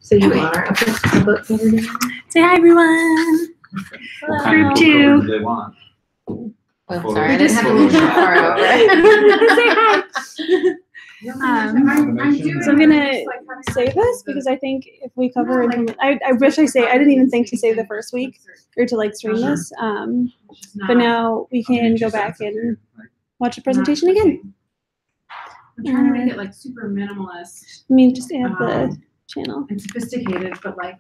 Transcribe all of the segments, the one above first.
So you are a book editor? Say hi, everyone. Hello. Group 2. Do they want? Oh, sorry, I didn't have to move too far over. Say hi. So I'm gonna save this because I think if we cover I wish I didn't even think to save the first week or to like stream this. But now we can go back and watch the presentation again. I'm trying to make it like super minimalist. Let me just add the channel. And sophisticated, but like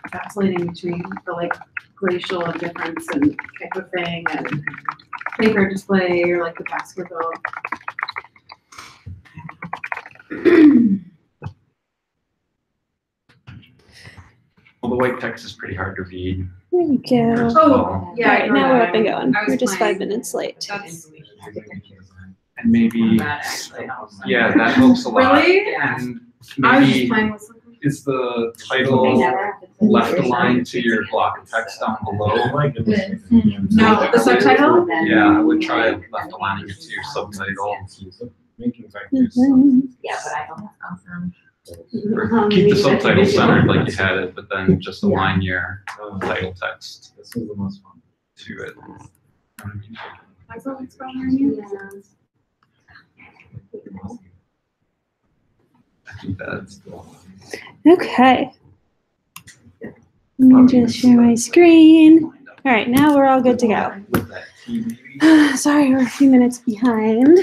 vacillating between the like glacial difference and type of thing and paper display or like the basketball. Well, the white text is pretty hard to read. There we go. Oh, yeah. All right, now we're up and going. We're just 5 minutes late. And maybe, yeah, that helps a lot. Really? And I was just maybe playing with something. is the title left aligned to your block text down below? No, the subtitle? Yeah, I would try left aligning it to your subtitle. Yeah, but I don't have awesome. Or keep the subtitle centered like you had it, but then just align your title text This was the most fun. to it. That's what it's from here. I think that's Okay. Let me just share my screen. All right, now we're all good to go. with that TV. Sorry, we're a few minutes behind.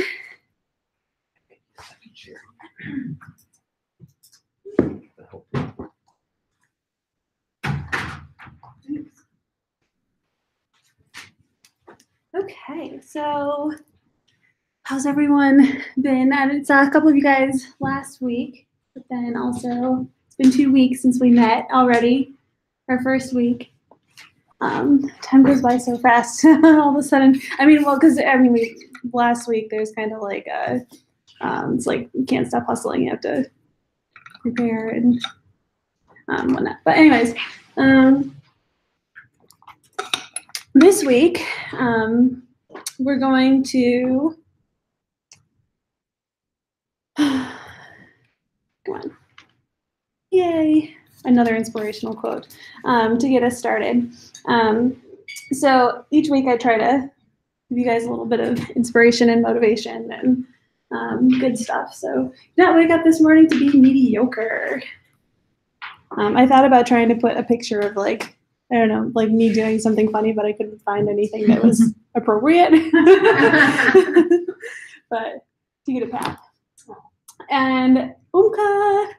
Okay, so how's everyone been? I saw a couple of you guys last week, but then also it's been 2 weeks since we met already, our first week. Time goes by so fast all of a sudden. Last week there's kind of like it's like you can't stop hustling. You have to prepare and whatnot. But anyways, this week we're going to come on, yay! Another inspirational quote to get us started. So each week I try to give you guys a little bit of inspiration and motivation and good stuff. So did not wake up this morning to be mediocre. I thought about trying to put a picture of like, I don't know, like me doing something funny, but I couldn't find anything that was appropriate. But to get a path. And Umka,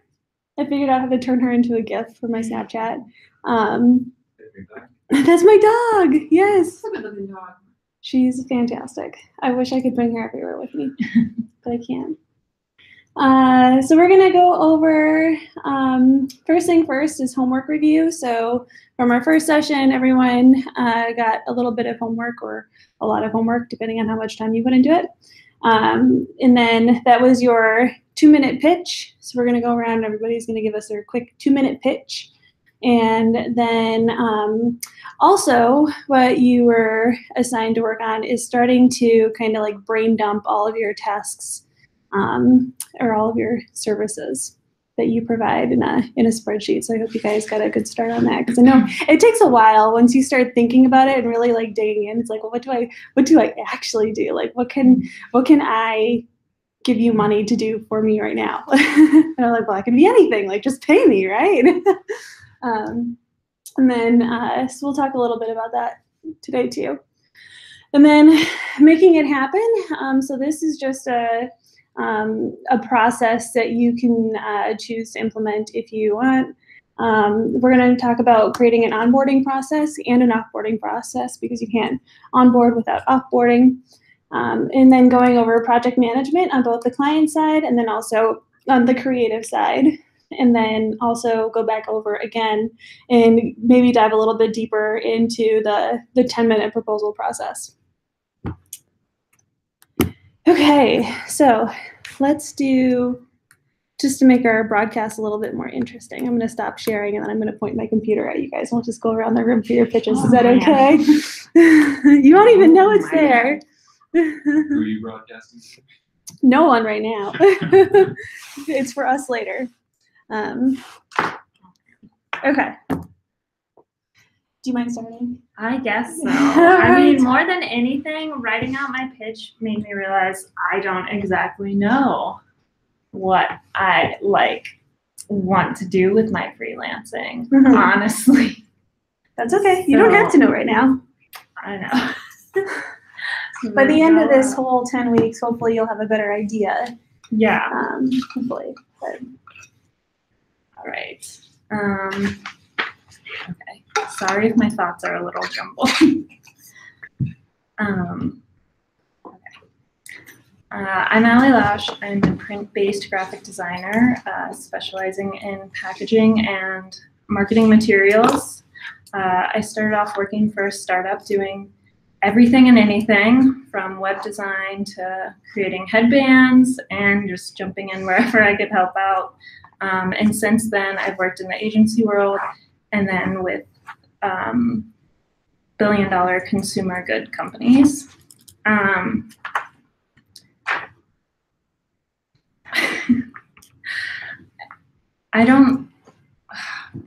I figured out how to turn her into a GIF for my Snapchat. That's my dog. Yes. Look at the dog. She's fantastic. I wish I could bring her everywhere with me, but I can't. So we're gonna go over, first thing first is homework review. So from our first session, everyone got a little bit of homework or a lot of homework, depending on how much time you put into it. And then that was your 2-minute pitch. So we're gonna go around and everybody's gonna give us their quick 2-minute pitch. And then also what you were assigned to work on is starting to kind of like brain dump all of your tasks or all of your services that you provide in a spreadsheet. So I hope you guys got a good start on that, because I know it takes a while once you start thinking about it and really like digging in. It's like, well, what do I actually do? Like, what can I give you money to do for me right now? And I'm like, well, I can be anything. Like, just pay me, right? And then so we'll talk a little bit about that today too. And then making it happen. So this is just a process that you can choose to implement if you want. We're going to talk about creating an onboarding process and an offboarding process, because you can't onboard without offboarding. And then going over project management on both the client side and then also on the creative side. And then also go back over again and maybe dive a little bit deeper into the 10-minute proposal process. Okay, so let's do, just to make our broadcast a little bit more interesting, I'm going to stop sharing and then I'm going to point my computer at you guys. We'll just go around the room for your pitches. Is that okay? You won't even know it's there. Who are you broadcasting to? No one right now. It's for us later. Okay. Do you mind starting? I guess so. I mean, more than anything, writing out my pitch made me realize I don't exactly know what I want to do with my freelancing, honestly. That's okay. You don't have to know right now. I know. By the end of this whole 10 weeks, hopefully you'll have a better idea. Yeah. Hopefully. But. All right. Okay. Sorry if my thoughts are a little jumbled. Okay. I'm Allie Lausch. I'm a print-based graphic designer specializing in packaging and marketing materials. I started off working for a startup doing everything and anything from web design to creating headbands and just jumping in wherever I could help out. And since then, I've worked in the agency world and then with billion-dollar consumer good companies.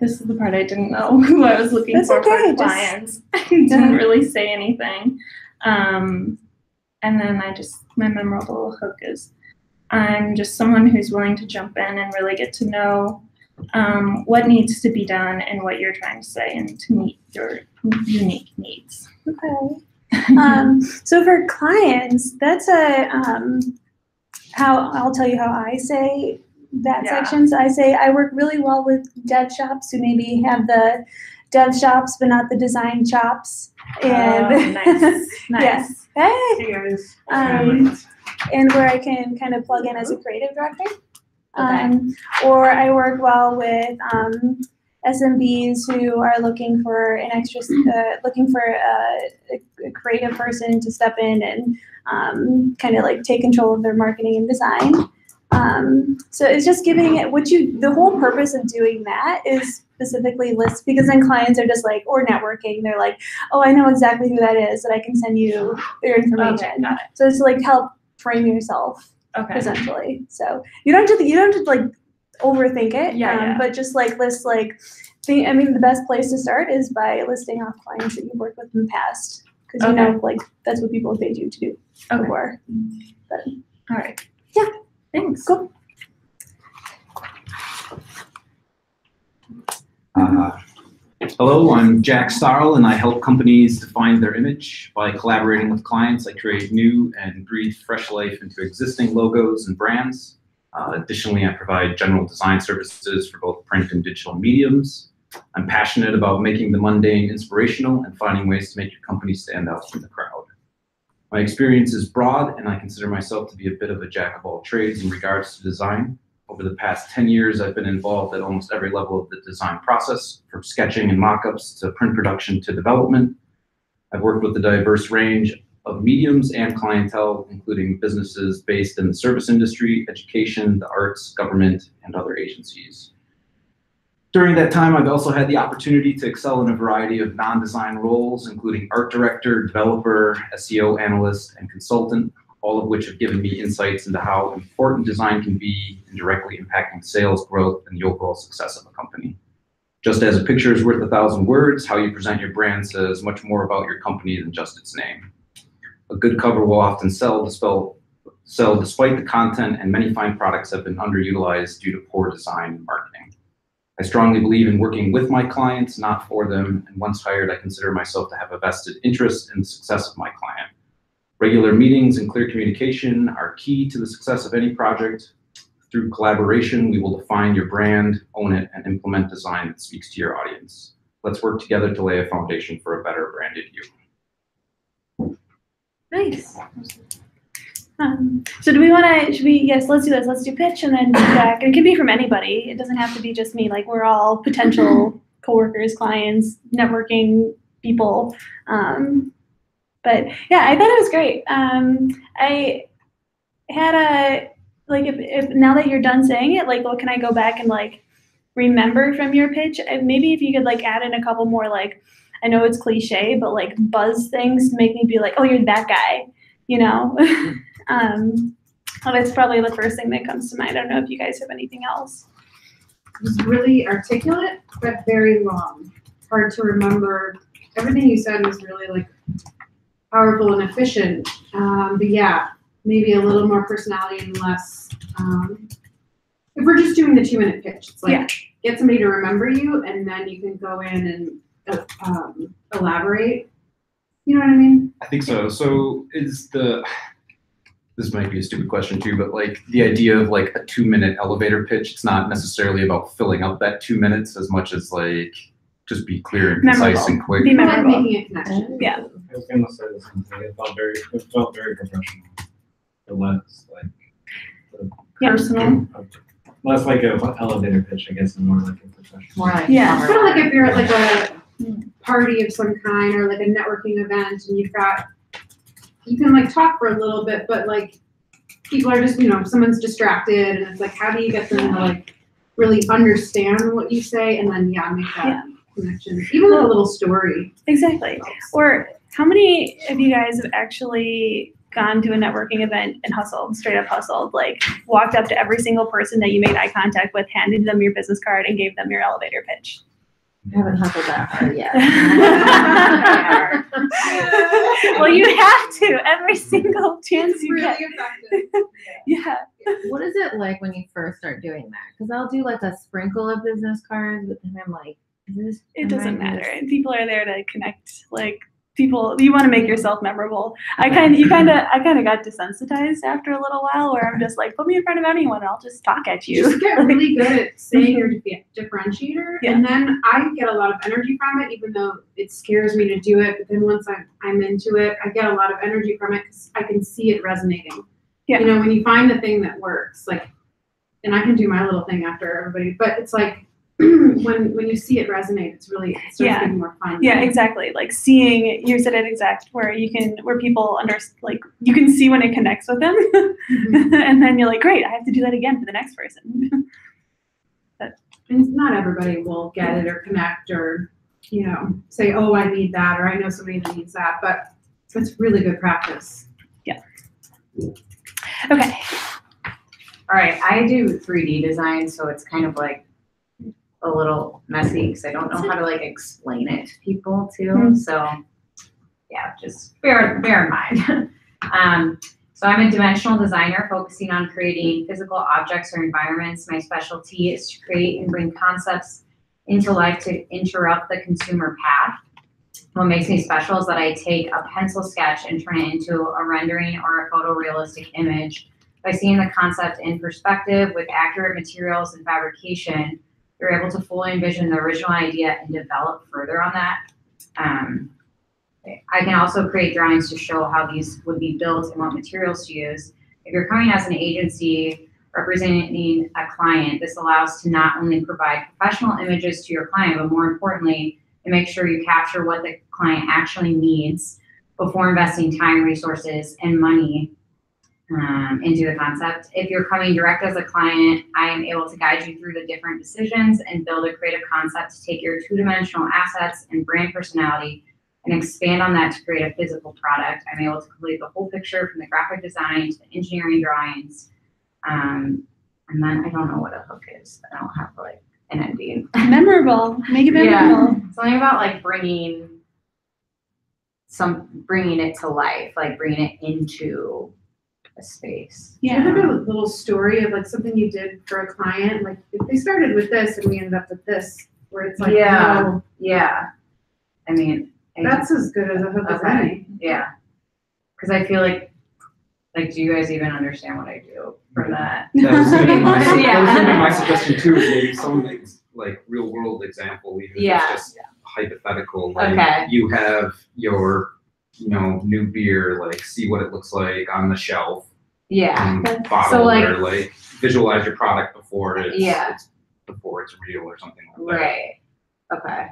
This is the part I didn't know who I was looking for clients. I didn't really say anything. And then my memorable hook is, I'm just someone who's willing to jump in and really get to know what needs to be done and what you're trying to say and to meet your unique needs. Okay. So for clients, that's how I'll tell you how I say that section. So I say I work really well with dev shops who maybe have the dev shops but not the design chops. And nice. Yeah. Hey guys. And where I can kind of plug in as a creative director. Okay. Or I work well with SMBs who are looking for a creative person to step in and kind of like take control of their marketing and design. So it's just giving it the whole purpose of doing that is specifically list, because then clients are just like, or networking, they're like, oh, I know exactly who that is, that I can send you their information. Okay, got it. So it's like help frame yourself. Okay. Essentially. So you don't have to like overthink it. But just like list the best place to start is by listing off clients that you've worked with in the past. Because you know, like that's what people have paid you to do before. But all right. Yeah. Thanks. Cool. Hello, I'm Jack Starl, and I help companies define their image. By collaborating with clients, I create new and breathe fresh life into existing logos and brands. Additionally, I provide general design services for both print and digital mediums. I'm passionate about making the mundane inspirational and finding ways to make your company stand out from the crowd. My experience is broad, and I consider myself to be a bit of a jack of all trades in regards to design. Over the past 10 years, I've been involved at almost every level of the design process, from sketching and mock-ups to print production to development. I've worked with a diverse range of mediums and clientele, including businesses based in the service industry, education, the arts, government, and other agencies. During that time, I've also had the opportunity to excel in a variety of non-design roles, including art director, developer, SEO analyst, and consultant, all of which have given me insights into how important design can be in directly impacting sales growth and the overall success of a company. Just as a picture is worth 1,000 words, how you present your brand says much more about your company than just its name. A good cover will often sell despite the content, and many fine products have been underutilized due to poor design and marketing. I strongly believe in working with my clients, not for them, and once hired, I consider myself to have a vested interest in the success of my client. Regular meetings and clear communication are key to the success of any project. Through collaboration, we will define your brand, own it, and implement design that speaks to your audience. Let's work together to lay a foundation for a better branded you. Nice. So do we want to, yes, let's do this. Let's do pitch and then feedback. It can be from anybody. It doesn't have to be just me. Like we're all potential coworkers, clients, networking people. But yeah, I thought it was great. I had if now that you're done saying it, like, what can I go back and like remember from your pitch? Maybe if you could like add in a couple more, like, I know it's cliche, but like buzz things to make me be like, oh, you're that guy, you know? Well, that's probably the first thing that comes to mind. I don't know if you guys have anything else. was really articulate, but very long. Hard to remember. Everything you said was really like powerful and efficient. But yeah, maybe a little more personality and less. If we're just doing the 2-minute pitch, it's like get somebody to remember you, and then you can go in and elaborate. You know what I mean? I think so. So this might be a stupid question too, but like the idea of like a 2-minute elevator pitch, it's not necessarily about filling up that 2 minutes as much as like just be clear and concise and quick. Be Like memorable. making a connection. Yeah. I was gonna say the same thing. It felt very professional. It less like Personal. less like an elevator pitch, I guess, and more like a professional. More like. Yeah. It's kind of like if you're at like a party of some kind or like a networking event, and you can like talk for a little bit, but like people are just, someone's distracted, and it's like, how do you get them to like really understand what you say, and then make that connection, even with a little story. Exactly. Or how many of you guys have actually gone to a networking event and hustled, straight up hustled, like walked up to every single person that you made eye contact with, handed them your business card, and gave them your elevator pitch? I haven't hustled that hard yet. Well, you have to every single chance you get. effective. Yeah. What is it like when you first start doing that? Because I'll do like a sprinkle of business cards, but then I'm like, It doesn't matter. And people are there to connect. Like people, you want to make yourself memorable. I kind of got desensitized after a little while, where I'm just like, put me in front of anyone, and I'll just talk at you. Just get really good at saying your differentiator, Yeah. and then I get a lot of energy from it, even though it scares me to do it. But then once I'm into it, I get a lot of energy from it because I can see it resonating. Yeah. When you find the thing that works, like, and I can do my little thing after everybody, but it's like when you see it resonate, it starts getting more fun. Yeah, exactly. Like seeing, you said it exact, where people you can see when it connects with them, and then you're like, great, I have to do that again for the next person. And not everybody will get it or connect or, say, oh, I need that, or I know somebody that needs that, but it's really good practice. Okay. All right, I do 3D design, so it's kind of like a little messy because I don't know how to like explain it to people too. So yeah, just bear in mind. So I'm a dimensional designer focusing on creating physical objects or environments. My specialty is to create and bring concepts into life to interrupt the consumer path. What makes me special is that I take a pencil sketch and turn it into a rendering or a photorealistic image. By seeing the concept in perspective with accurate materials and fabrication, you're able to fully envision the original idea and develop further on that. I can also create drawings to show how these would be built and what materials to use. If you're coming as an agency representing a client, this allows to not only provide professional images to your client, but more importantly, to make sure you capture what the client actually needs before investing time, resources, and money into the concept. If you're coming direct as a client, I am able to guide you through the different decisions and build a creative concept to take your two-dimensional assets and brand personality and expand on that to create a physical product. I'm able to complete the whole picture from the graphic design to the engineering drawings. And then I don't know what a hook is. I don't have like an ending. Memorable. Make it memorable. Something about like bringing it to life, like bringing it into a space. Do you ever have a little story of like something you did for a client? Like if they started with this and we ended up with this, where it's like, Yeah. I mean, that's as good as a hook as any. Yeah. Because I feel like, do you guys even understand what I do for that? That was gonna be my, that was gonna be Yeah. my suggestion too, is maybe some like real world example, even if Yeah. it's just hypothetical. Like Okay. you have your, new beer, like see what it looks like on the shelf. Yeah. And bottle So, like- or like visualize your product before it's Yeah. before it's real or something like that. Right. Okay.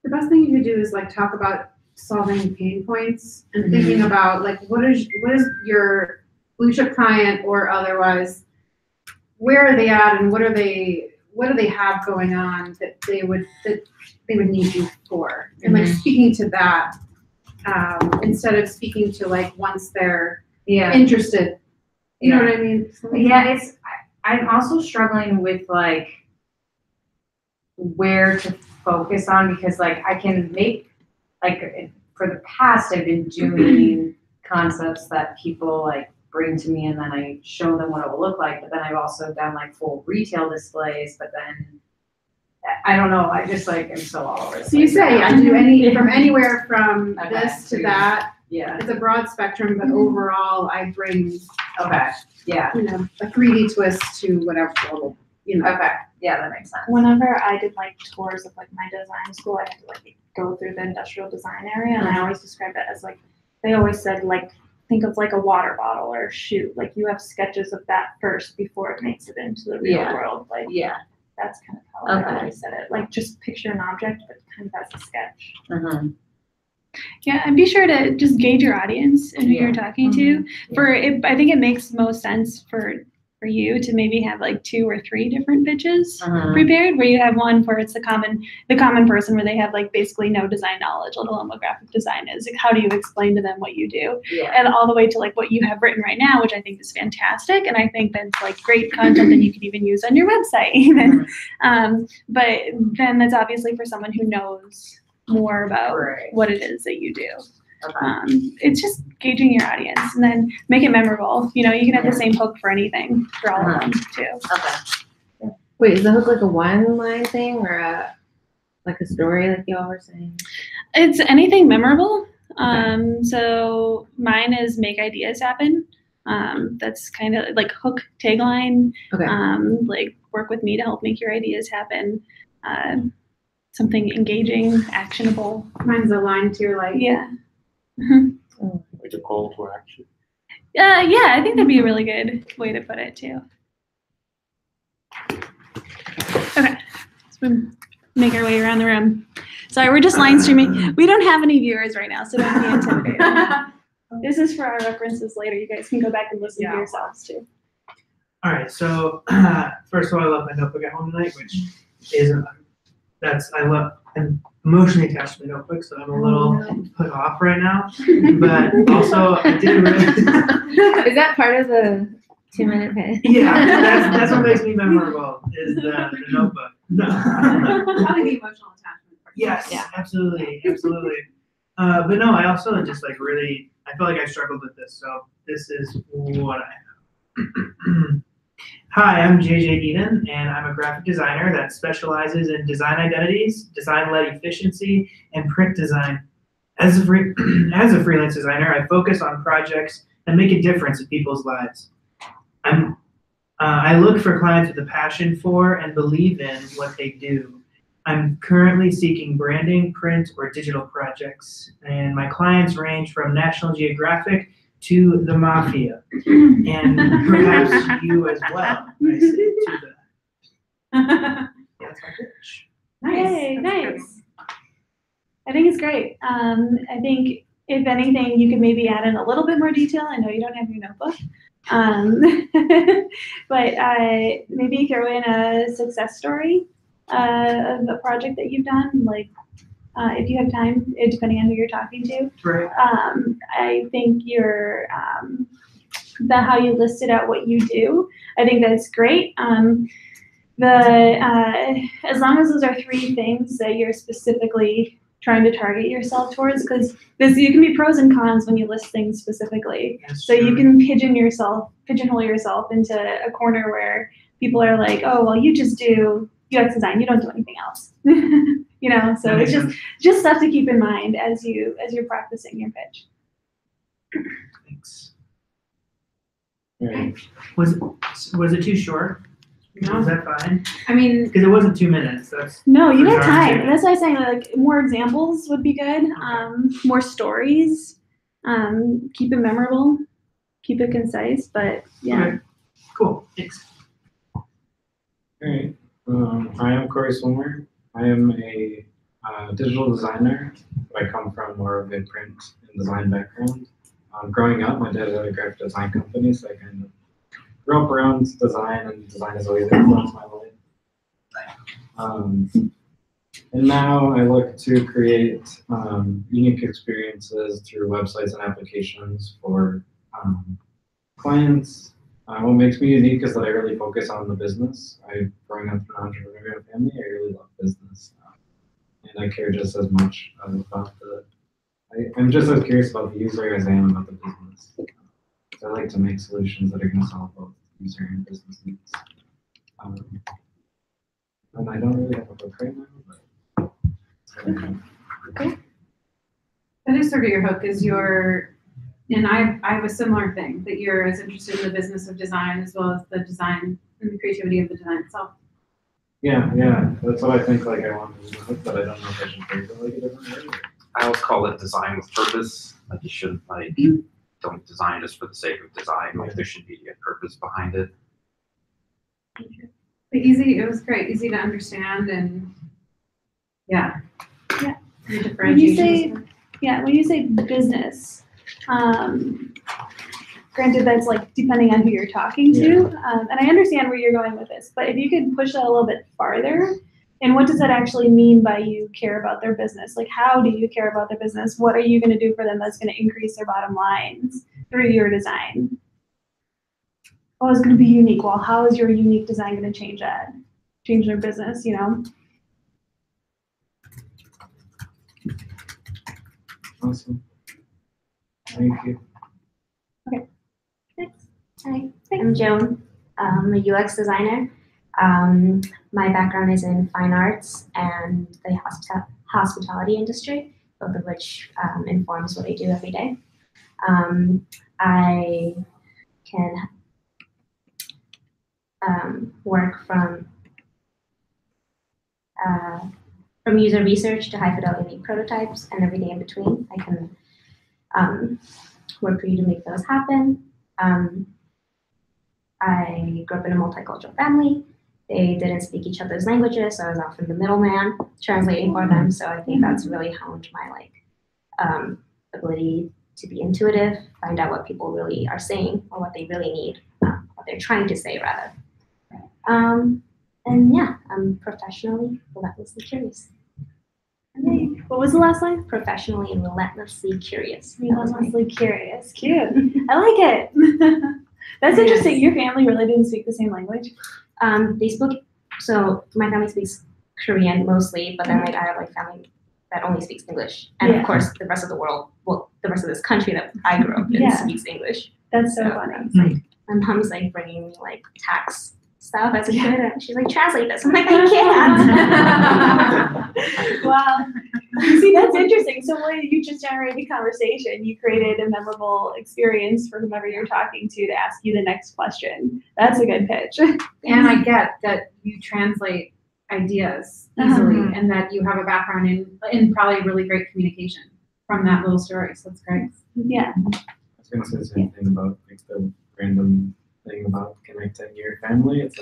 The best thing you could do is like talk about solving pain points and thinking about like what is your blue chip client or otherwise, where are they at and what do they have going on that they would need you for, and like speaking to that instead of speaking to like once they're interested. You know what I mean? Yeah, I'm also struggling with like where to focus on, because like I can make, like for the past I've been doing concepts that people like bring to me and then I show them what it will look like, but then I've also done like full retail displays, but then I don't know, I just like am so all over. So you say I do from anywhere from Okay, this so to you- that. Yeah, It's a broad spectrum, but overall I bring, okay, yeah, you know, a 3D twist to whatever level, you know. okay, yeah, that makes sense. Whenever I did like tours of like my design school, I had to like go through the industrial design area, and I always described it as like, they always said like, think of like a water bottle or a shoe. Like you have sketches of that first before it makes it into the real Yeah. world. Like Yeah. that's kind of how Okay. I always said it. Like just picture an object, but kind of as a sketch. Mm-hmm. Yeah, and be sure to just gauge your audience and who you're talking to. For it, I think it makes most sense for you to maybe have like 2 or 3 different pitches prepared, where you have one where it's the common person, where they have like basically no design knowledge, let alone what graphic design is. Like, how do you explain to them what you do? Yeah. And all the way to like what you have written right now, which I think is fantastic, and I think that's like great content that you can even use on your website even. But then that's obviously for someone who knows more about Right. what it is that you do. Okay. It's just gauging your audience and then make it memorable. You know, you can have the same hook for anything for all of them too. Okay. Wait, is the hook like a one-line thing or a story, like you all were saying? It's anything memorable. So mine is make ideas happen. That's kind of like hook tagline. Okay. Like work with me to help make your ideas happen. Something engaging, actionable. Mine's a line to your like. Yeah. Like a call to action. Yeah, I think that'd be a really good way to put it too. Okay, so we make our way around the room. Sorry, we're just line streaming. We don't have any viewers right now, so don't be intimidated. This is for our references later. You guys can go back and listen to yourselves too. All right, so first of all, I love my notebook at home tonight, which is I'm emotionally attached to my notebook, so I'm a little put off right now. But also, I did really. Is that part of the 2-minute pitch? Yeah, that's what makes me memorable is the notebook. No. Probably the emotional attachment part. Yes, Yeah. absolutely. But no, I also just like really, I feel like I struggled with this, so this is what I have. Hi, I'm JJ Eden, and I'm a graphic designer that specializes in design identities, design-led efficiency, and print design. As a freelance designer, I focus on projects that make a difference in people's lives. I look for clients with a passion for and believe in what they do. I'm currently seeking branding, print, or digital projects, and my clients range from National Geographic to the mafia, and perhaps you as well. I say to the. That's my pitch. Yay, nice. I think it's great. I think if anything, you could maybe add in a little bit more detail. I know you don't have your notebook. But maybe throw in a success story of a project that you've done, like if you have time, depending on who you're talking to. Right. I think how you listed out what you do, I think that's great. As long as those are 3 things that you're specifically trying to target yourself towards, because you can be pros and cons when you list things specifically. That's So true. you can pigeonhole yourself into a corner where people are like, oh, well, you just do UX design, you don't do anything else. You know, so That it's makes just stuff to keep in mind as you're practicing your pitch. Thanks. Right. Was it too short? No. Was that fine? I mean, Because it wasn't 2 minutes. That's No, you For got sure. time. That's why I'm saying like more examples would be good. More stories. Keep it memorable. Keep it concise. But yeah. Okay. Cool. Thanks. All right. I am Corey Swimmer. I am a digital designer. I come from more of a print and design background. Growing up, my dad had a graphic design company, so I kind of grew up around design, and design has always influenced my life. And now I look to create unique experiences through websites and applications for clients What makes me unique is that I really focus on the business. Growing up in an entrepreneurial family, I really love business. And I care just as much about I'm just as curious about the user as I am about the business. So I like to make solutions that are going to solve both user and business needs. And I don't really have a book right now, but That is sort of your hook, is and I have a similar thing, that you're as interested in the business of design as well as the design and the creativity of the design itself. yeah, that's what I think. Like I want to do, but I don't know if I should phrase it like a different way. I always call it design with purpose. Like you shouldn't don't design just for the sake of design. Like there should be a purpose behind it. But it was great, easy to understand, and yeah. Your differentiation. When you say business, granted that's like depending on who you're talking to, and I understand where you're going with this, but if you could push that a little bit farther, and what does that actually mean by you care about their business? Like, how do you care about their business? What are you going to do for them that's going to increase their bottom lines through your design? Oh, it's going to be unique. Well, how is your unique design going to change that? Change their business, you know? Awesome. Thank you. Okay. Thanks. Hi, I'm Joan. I'm a UX designer. My background is in fine arts and the hospitality industry, both of which informs what I do every day. I can work from user research to high fidelity prototypes and everything in between. I can work for you to make those happen. I grew up in a multicultural family. They didn't speak each other's languages, so I was often the middleman translating for them. So I think that's really honed my ability to be intuitive, find out what people really are saying or what they really need, what they're trying to say rather. And yeah, I'm professionally relentlessly curious. What was the last line? Professionally and relentlessly curious. Relentlessly curious. Cute. I like it. That's interesting. Your family really didn't speak the same language? They spoke, so my family speaks Korean mostly, but then I have family that only speaks English. And of course the rest of the world, the rest of this country that I grew up in speaks English. That's so funny. It's my mom's bringing me tax stuff as a kid, and she's translate this. I'm I can't. Wow. See, that's interesting. So when you just generated conversation, you created a memorable experience for whomever you're talking to ask you the next question. That's a good pitch. And I get that you translate ideas easily and that you have a background in probably really great communication from that little story. So that's great. Yeah. I was going to say the same thing about the random thing about connecting your family. It's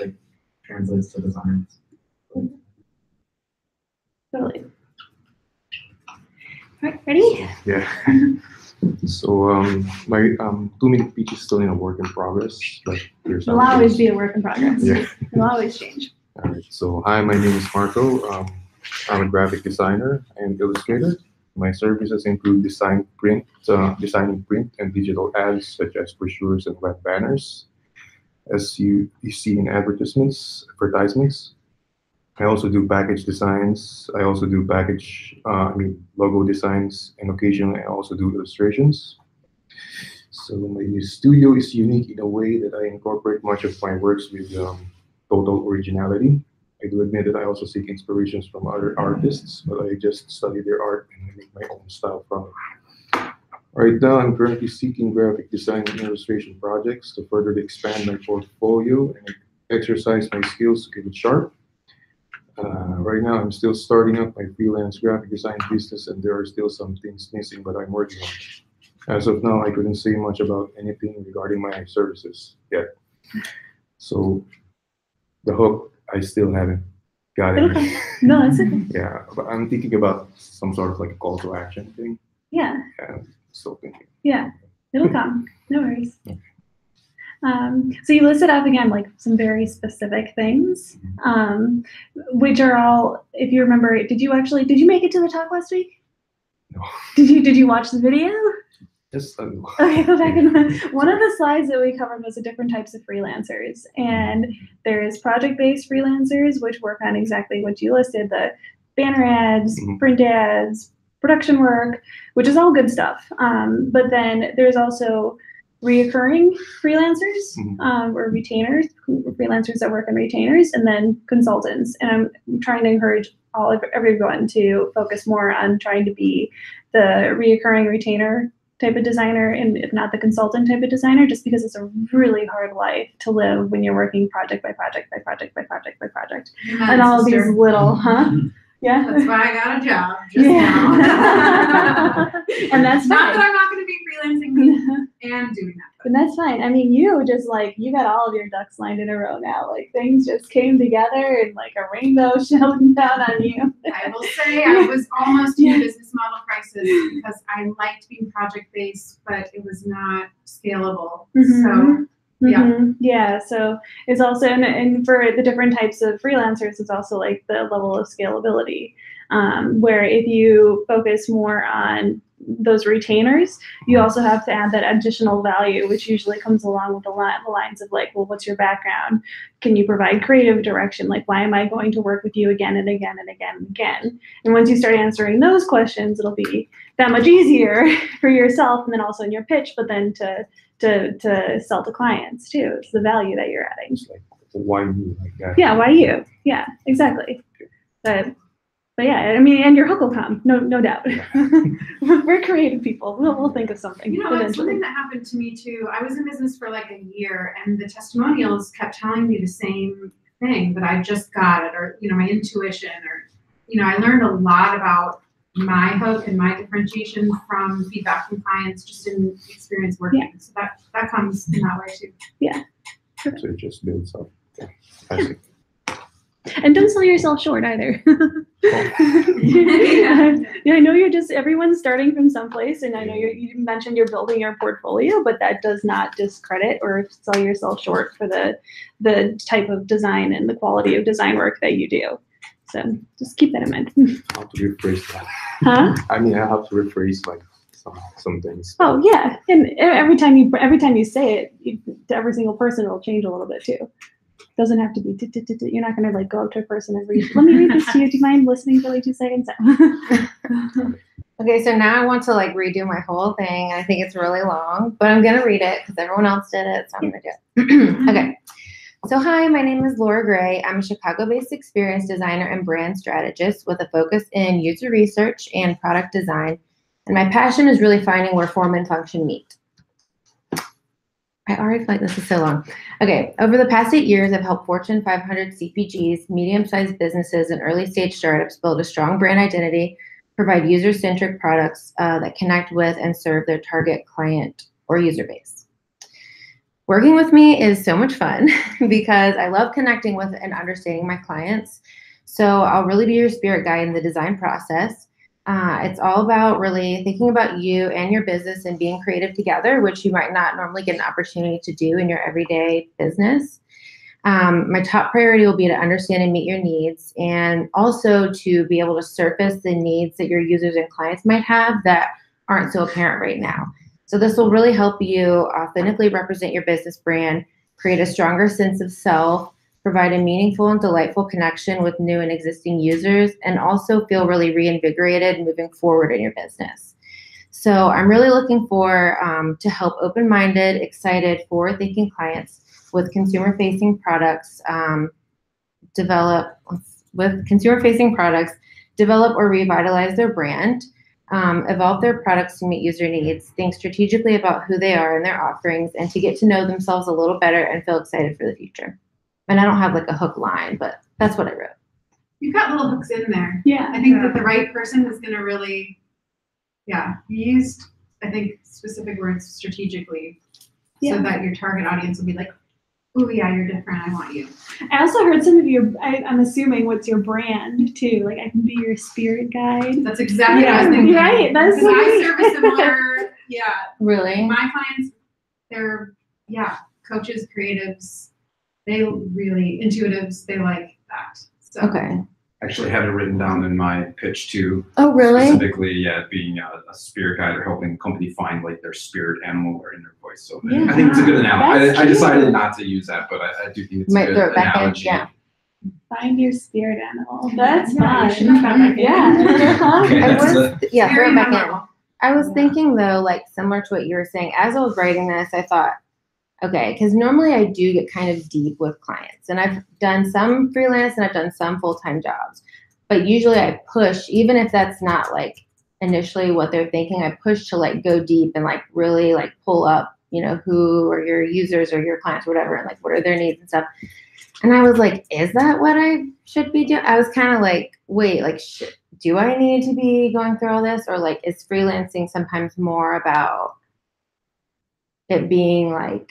translates to designs. Totally. All right, ready? Yeah. So my 2-minute speech is still in a work in progress, but here's how It'll it always goes. be a work in progress. Yeah. It'll always change. All right. So hi, my name is Marco. I'm a graphic designer and illustrator. My services include designing print and digital ads such as brochures and web banners, as you see in advertisements. I also do package designs. I also do logo designs, and occasionally I also do illustrations. So my studio is unique in a way that I incorporate much of my works with total originality. I do admit that I also seek inspirations from other artists, but I just study their art and make my own style from it. Right now, I'm currently seeking graphic design and illustration projects to further expand my portfolio and exercise my skills to keep it sharp. Right now, I'm still starting up my freelance graphic design business, and there are still some things missing, but I'm working on it. As of now, I couldn't say much about anything regarding my services yet. So the hook, I still haven't got it. Okay. No, that's okay. Yeah, but I'm thinking about some sort of a call to action thing. Yeah. Still thinking. Yeah, it'll come. No worries. So you listed up again some very specific things, which are all, if you remember, did you make it to the talk last week? No. Did you watch the video? Just a little. Okay, go back. One of the slides that we covered was the different types of freelancers. And there's project-based freelancers, which work on exactly what you listed, the banner ads, print ads, production work, which is all good stuff. But then there's also reoccurring freelancers or retainers, freelancers that work on retainers, and then consultants. And I'm trying to encourage everyone to focus more on trying to be the reoccurring retainer type of designer, and if not the consultant type of designer, just because it's a really hard life to live when you're working project by project by project by project by project. And all these little, yeah. That's why I got a job just now. And that's not fine. that I'm not going to be freelancing and doing that. And that's fine. I mean, you just you got all of your ducks lined in a row now. Like things just came together and like a rainbow shone down on you. I will say I was almost in a business model crisis because I liked being project based, but it was not scalable. So yeah. So it's also, and for the different types of freelancers, it's also like the level of scalability, where if you focus more on those retainers, you also have to add that additional value, which usually comes along with the lines of like, well, what's your background? Can you provide creative direction? Like, why am I going to work with you again and again and again and again? And once you start answering those questions, it'll be that much easier for yourself and then also in your pitch, but then to sell to clients too. It's the value that you're adding. Like, why me? Like that. Yeah, why you? Yeah, exactly. But yeah, I mean, and your hook will come, no doubt. We're creative people. We'll think of something. You know, it's something that happened to me too. I was in business for like a year, and the testimonials kept telling me the same thing, that I just got it, or my intuition, or I learned a lot about my hook and my differentiation from feedback from clients, just in experience working. Yeah. So that comes in that way too. Yeah. So it just builds up. Yeah. I see. And don't sell yourself short either. Yeah, I know everyone's starting from someplace, and I know you mentioned you're building your portfolio, but that does not discredit or sell yourself short for the type of design and the quality of design work that you do. So just keep that in mind. I have to rephrase that. Huh? I mean, I have to rephrase like some things. Oh yeah, and every time you say it, to every single person, it'll change a little bit too. Doesn't have to be. You're not gonna like go up to a person and read. Let me read this to you. Do you mind listening for like 2 seconds? Okay, so now I want to like redo my whole thing. I think it's really long, but I'm gonna read it because everyone else did it, so I'm gonna do it. Okay. So hi, my name is Laura Gray. I'm a Chicago-based experience designer and brand strategist with a focus in user research and product design. And my passion is really finding where form and function meet. I already feel like this is so long. Okay, over the past 8 years, I've helped Fortune 500 CPGs, medium-sized businesses, and early-stage startups build a strong brand identity, provide user-centric products that connect with and serve their target client or user base. Working with me is so much fun because I love connecting with and understanding my clients. So I'll really be your spirit guide in the design process. It's all about really thinking about you and your business and being creative together, which you might not normally get an opportunity to do in your everyday business. My top priority will be to understand and meet your needs, and also to be able to surface the needs that your users and clients might have that aren't so apparent right now. So this will really help you authentically represent your business brand, create a stronger sense of self, provide a meaningful and delightful connection with new and existing users, and also feel really reinvigorated moving forward in your business. So I'm really looking for to help open-minded, excited, forward-thinking clients with consumer-facing products develop or revitalize their brand, evolve their products to meet user needs, think strategically about who they are and their offerings, and to get to know themselves a little better and feel excited for the future. And I don't have like a hook line, but that's what I wrote. You've got little hooks in there. Yeah. I think that the right person is going to really, you used, I think, specific words strategically so that your target audience will be like, oh yeah, you're different. I want you. I also heard some of your, I'm assuming what's your brand too. Like I can be your spirit guide. That's exactly what I was thinking. Right. That's because I serve a similar, Really? My clients, they're, coaches, creatives, they really, intuitives, they like that. So. Okay. Actually had it written down in my pitch too. Oh, really? Specifically, yeah, being a spirit guide or helping a company find like their spirit animal or inner voice. So I think it's a good analogy. I decided not to use that, but I do think it's Might a throw good it back in, analogy. yeah. Find your spirit animal. That's Yeah, you fun. should have that back in. Yeah. Okay, I that's was, yeah, throw Very it back in. memorable. I was thinking though, like similar to what you were saying, as I was writing this, I thought, okay, because normally I do get kind of deep with clients, and I've done some freelance and I've done some full-time jobs, but usually I push, even if that's not like initially what they're thinking, I push to like go deep and like really like pull up, you know, who are your users or your clients or whatever, and like what are their needs and stuff. And I was like, is that what I should be doing? I was kind of like, wait, like, do I need to be going through all this? Or like, is freelancing sometimes more about it being like,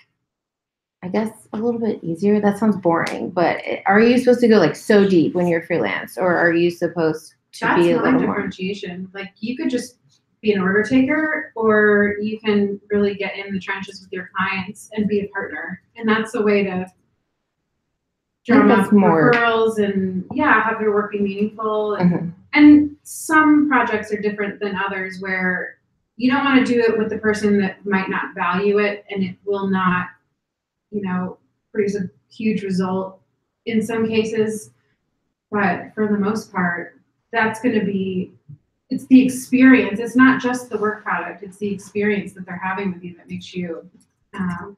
I guess a little bit easier? That sounds boring, but are you supposed to go like so deep when you're freelance, or are you supposed to That's be a my little more? differentiation. Like you could just be an order taker, or you can really get in the trenches with your clients and be a partner. And that's the way to drum that's up more- referrals and have your work be meaningful. Mhm. And some projects are different than others where you don't want to do it with the person that might not value it, and it will not, you know, produce a huge result in some cases. But for the most part, that's going to be, it's the experience. It's not just the work product. It's the experience that they're having with you that makes you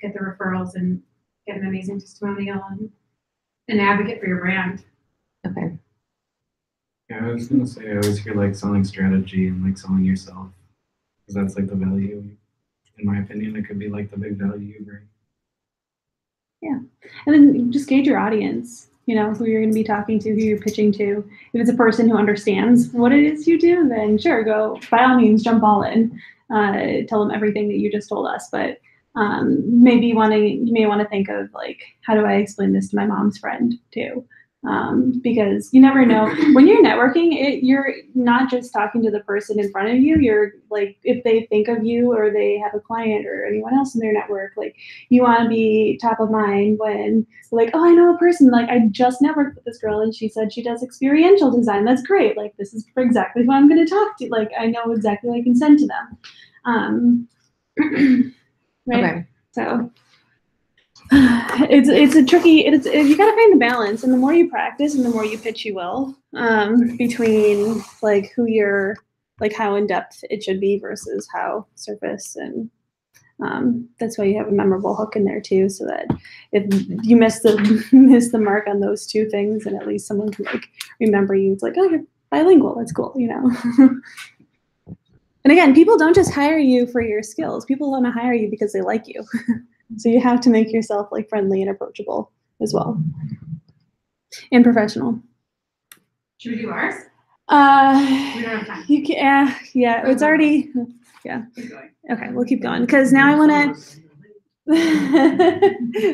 get the referrals and get an amazing testimonial and an advocate for your brand. Okay. Yeah, I was gonna say I always hear like selling strategy and like selling yourself, because that's like the value. In my opinion, it could be like the big value you bring. Yeah. And then just gauge your audience, you know, who you're going to be talking to, who you're pitching to. If it's a person who understands what it is you do, then sure, go, by all means, jump all in. Tell them everything that you just told us. But maybe you may want to think of like, how do I explain this to my mom's friend too? Because you never know when you're networking, you're not just talking to the person in front of you. You're like, if they think of you or they have a client or anyone else in their network, like you want to be top of mind when like, oh, I know a person, like I just networked with this girl and she said she does experiential design. That's great. Like this is exactly who I'm going to talk to. Like I know exactly what I can send to them. Right. Okay. So it's a tricky, you gotta find the balance, and the more you practice and the more you pitch, you will, between like who you're, like how in depth it should be versus how surface, and that's why you have a memorable hook in there too, so that if you miss the mark on those two things, and at least someone can like remember you. It's like, oh, you're bilingual, that's cool, you know. And again, people don't just hire you for your skills. People want to hire you because they like you. So you have to make yourself like friendly and approachable as well, and professional. Should we do ours? We don't have time. You can, yeah, it's already, yeah. Keep going. Okay, we'll keep going because now I want to.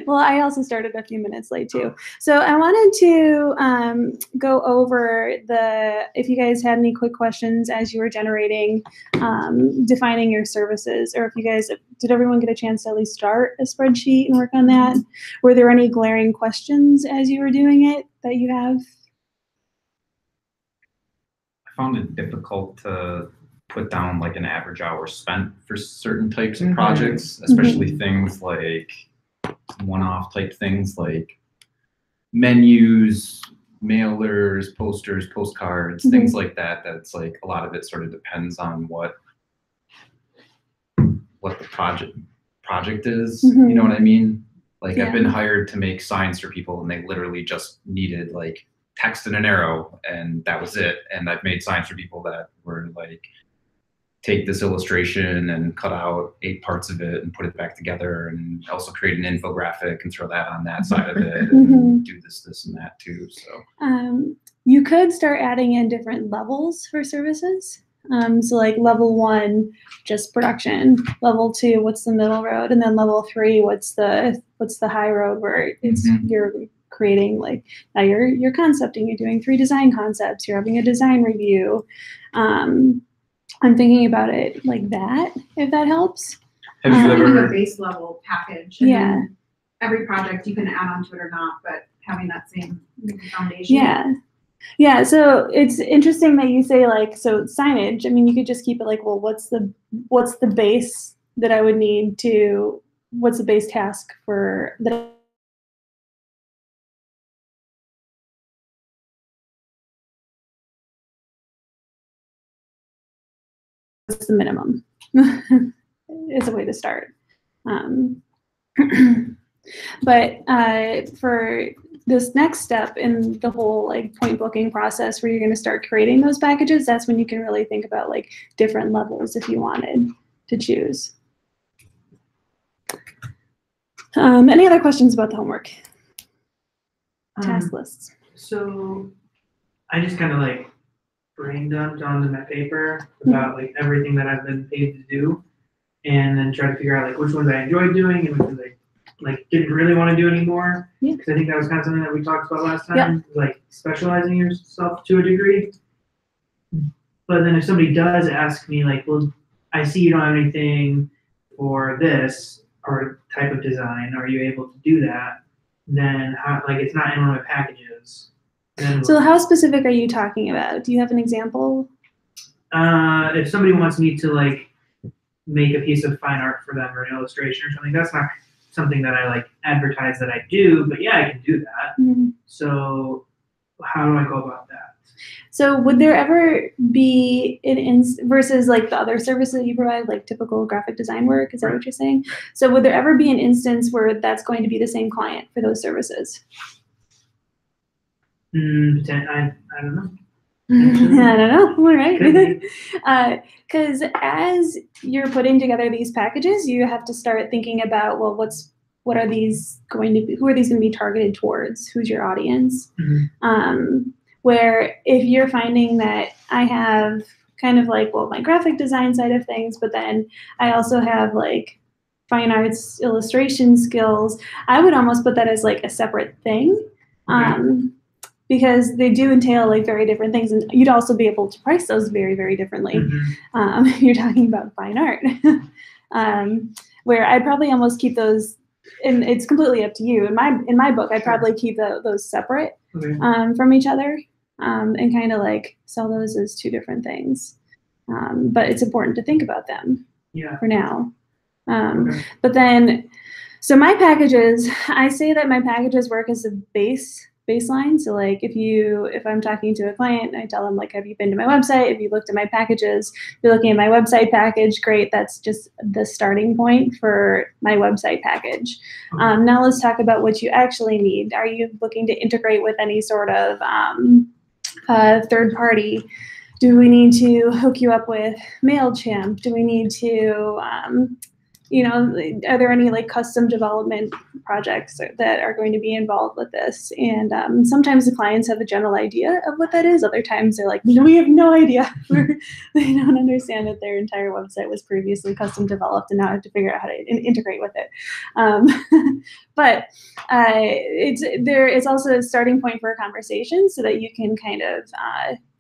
Well, I also started a few minutes late too. So I wanted to go over if you guys had any quick questions as you were generating, defining your services, or if you guys, did everyone get a chance to at least start a spreadsheet and work on that? Were there any glaring questions as you were doing it that you have? I found it difficult to put down like an average hour spent for certain types of projects, especially things like one-off type things like menus, mailers, posters, postcards, things like that. That's like a lot of it sort of depends on what the project is. You know what I mean? Like I've been hired to make signs for people and they literally just needed like text and an arrow and that was it. And I've made signs for people that were like, take this illustration and cut out 8 parts of it and put it back together, and also create an infographic and throw that on that side of it and do this and that too. So you could start adding in different levels for services. So like level 1, just production. Level 2, what's the middle road? And then level 3, what's the high road where it's you're creating, like now you're concepting, you're doing 3 design concepts, you're having a design review. I'm thinking about it like that, if that helps. Have you ever a base level package? And then every project you can add onto it or not, but having that same foundation. Yeah. Yeah, so it's interesting that you say like, so signage, I mean, you could just keep it like, well, what's the base that I would need to, what's the base task for that? What's the minimum is a way to start. But for this next step in the whole like point booking process where you're going to start creating those packages, that's when you can really think about like different levels if you wanted to choose. Any other questions about the homework? Task lists. So I just kind of like brain dumped onto my paper about like everything that I've been paid to do, and then try to figure out like which ones I enjoyed doing and which ones I like didn't really want to do anymore. Yeah. Because I think that was kind of something that we talked about last time, like specializing yourself to a degree. But then if somebody does ask me like, well, I see you don't have anything for this or type of design, are you able to do that? Then how, like it's not in one of my packages. Then So how specific are you talking about? Do you have an example? if somebody wants me to like make a piece of fine art for them or an illustration or something, that's not something that I like advertise that I do, but yeah, I can do that. Mm-hmm. So how do I go about that? So would there ever be versus like the other services you provide, like typical graphic design work? Is that what you're saying? So would there ever be an instance where that's going to be the same client for those services? I don't know. I don't know. All right. Because as you're putting together these packages, you have to start thinking about, well, what are these going to be? Who are these going to be targeted towards? Who's your audience? Mm-hmm. Where if you're finding that I have kind of like, well, my graphic design side of things, but then I also have like fine arts illustration skills, I would almost put that as like a separate thing. Because they do entail like very different things, and you'd also be able to price those very, very differently. Mm-hmm. You're talking about fine art, where I'd probably almost keep those, and it's completely up to you. In my book, I'd probably keep those separate from each other, and kind of like sell those as two different things. But it's important to think about them for now. But then, so my packages, I say that my packages work as a baseline. So like if I'm talking to a client and I tell them like, have you been to my website? Have you looked at my packages? If you're looking at my website package, great. That's just the starting point for my website package. Now let's talk about what you actually need. Are you looking to integrate with any sort of third party? Do we need to hook you up with MailChimp? Do we need to, are there any like custom development projects that are going to be involved with this? And sometimes the clients have a general idea of what that is. Other times they're like, no, we have no idea. They don't understand that their entire website was previously custom developed and now I have to figure out how to integrate with it. But it's also a starting point for a conversation so that you can kind of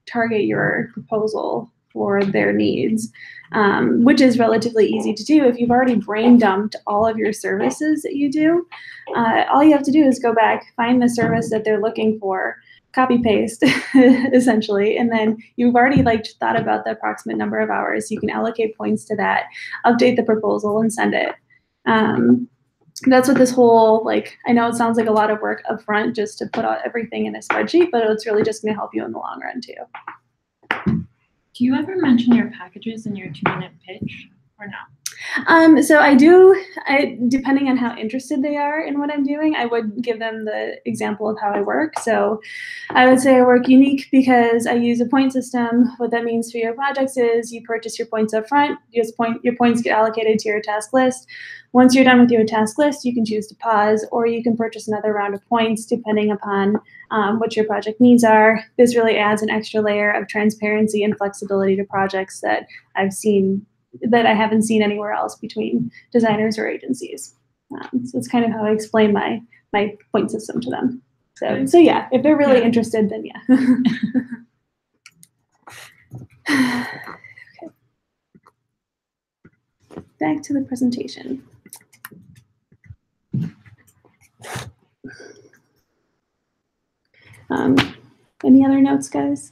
target your proposal for their needs. Which is relatively easy to do. If you've already brain dumped all of your services that you do, all you have to do is go back, find the service that they're looking for, copy paste essentially, and then you've already like thought about the approximate number of hours. You can allocate points to that, update the proposal, and send it. That's what this whole, like, I know it sounds like a lot of work up front just to put out everything in a spreadsheet, but it's really just going to help you in the long run too. Do you ever mention your packages in your 2-minute pitch or no? So I do, depending on how interested they are in what I'm doing, I would give them the example of how I work. So I would say I work unique because I use a point system. What that means for your projects is you purchase your points up front, your points get allocated to your task list. Once you're done with your task list, you can choose to pause or you can purchase another round of points depending upon what your project needs are. This really adds an extra layer of transparency and flexibility to projects that I haven't seen anywhere else between designers or agencies. So it's kind of how I explain my point system to them. So yeah, if they're really interested, then yeah. Okay. Back to the presentation. Any other notes, guys?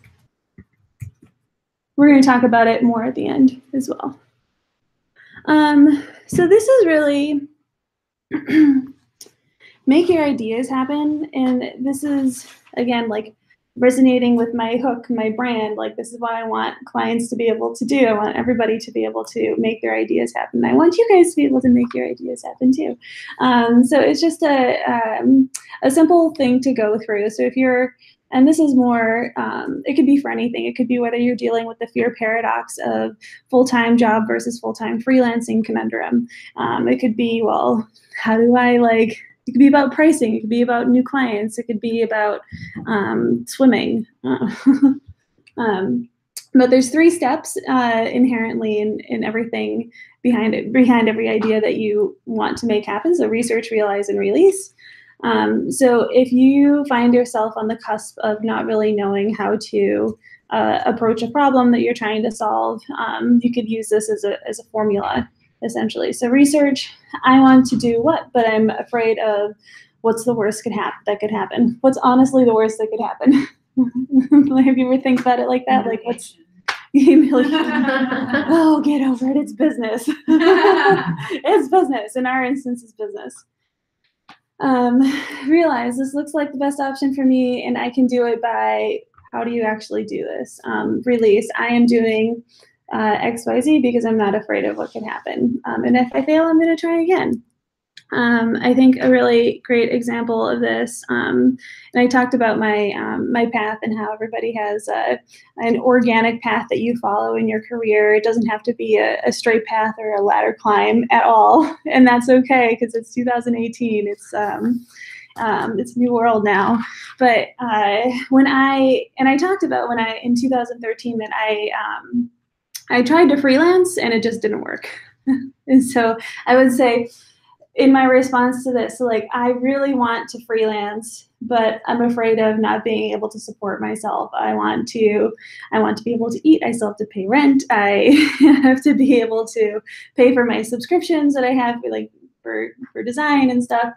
We're going to talk about it more at the end as well. So this is really make your ideas happen. And this is, again, like resonating with my hook, my brand. Like, this is what I want clients to be able to do. I want everybody to be able to make their ideas happen. I want you guys to be able to make your ideas happen too. So it's just a simple thing to go through. So if you're, and this is more, it could be for anything. It could be whether you're dealing with the fear paradox of full-time job versus full-time freelancing conundrum. It could be, well, how do I like, it could be about pricing. It could be about new clients. It could be about swimming. But there's 3 steps inherently in everything behind every idea that you want to make happen. So research, realize, and release. So if you find yourself on the cusp of not really knowing how to approach a problem that you're trying to solve, you could use this as a formula, essentially. So research, I want to do what, but I'm afraid of what's the worst that could happen. What's honestly the worst that could happen? Have you ever think about it like that? Like, what's oh, get over it. It's business. It's business. In our instance, it's business. Realize this looks like the best option for me, and I can do it by, how do you actually do this? Release, I am doing XYZ because I'm not afraid of what can happen. And if I fail, I'm going to try again. I think a really great example of this, and I talked about my my path and how everybody has an organic path that you follow in your career. It doesn't have to be a straight path or a ladder climb at all, and that's okay because it's 2018. It's a new world now. But when I talked about when in 2013 that I tried to freelance and it just didn't work. And so I would say, in my response to this, so like, I really want to freelance, but I'm afraid of not being able to support myself. I want to be able to eat. I still have to pay rent. I have to be able to pay for my subscriptions that I have, like for design and stuff.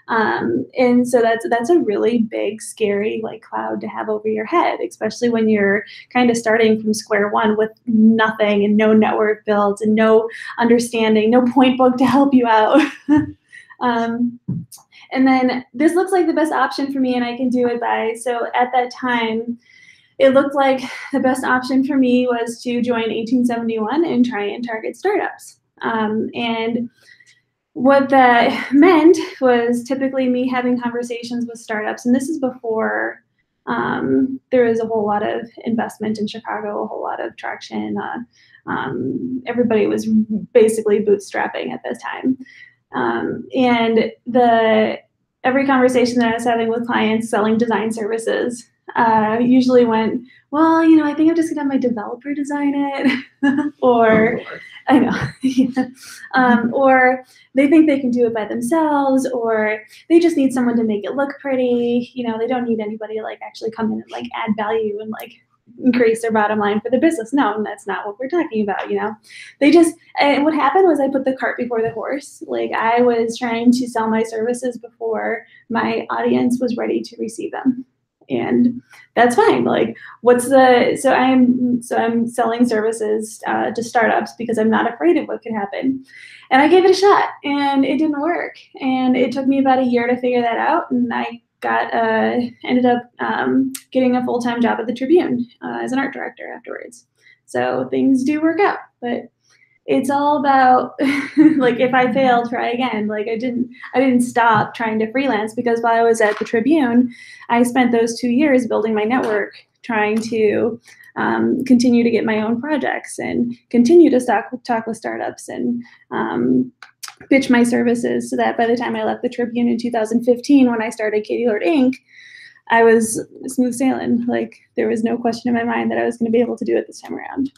And so that's a really big, scary like cloud to have over your head, especially when you're kind of starting from square one with nothing and no network built and no understanding, no point book to help you out. And then this looks like the best option for me, and I can do it by, so at that time, it looked like the best option for me was to join 1871 and try and target startups. And what that meant was typically me having conversations with startups, and this is before there was a whole lot of investment in Chicago, a whole lot of traction. Everybody was basically bootstrapping at this time. And every conversation that I was having with clients selling design services usually went, well, I think I'm just gonna have my developer design it, or I know, yeah. Or they think they can do it by themselves, or they just need someone to make it look pretty. They don't need anybody to like actually come in and like add value and like increase their bottom line for the business. No, that's not what we're talking about. They just, and what happened was I put the cart before the horse. Like, I was trying to sell my services before my audience was ready to receive them. And that's fine. Like, so I'm selling services to startups because I'm not afraid of what could happen. And I gave it a shot, and it didn't work. And it took me about a year to figure that out. And I ended up getting a full-time job at the Tribune as an art director afterwards. So things do work out, but it's all about like, if I fail, try again. Like, I didn't stop trying to freelance, because while I was at the Tribune, I spent those 2 years building my network, trying to continue to get my own projects and continue to talk with startups and pitch my services, so that by the time I left the Tribune in 2015, when I started Katie Lord Inc., I was smooth sailing. Like, there was no question in my mind that I was going to be able to do it this time around.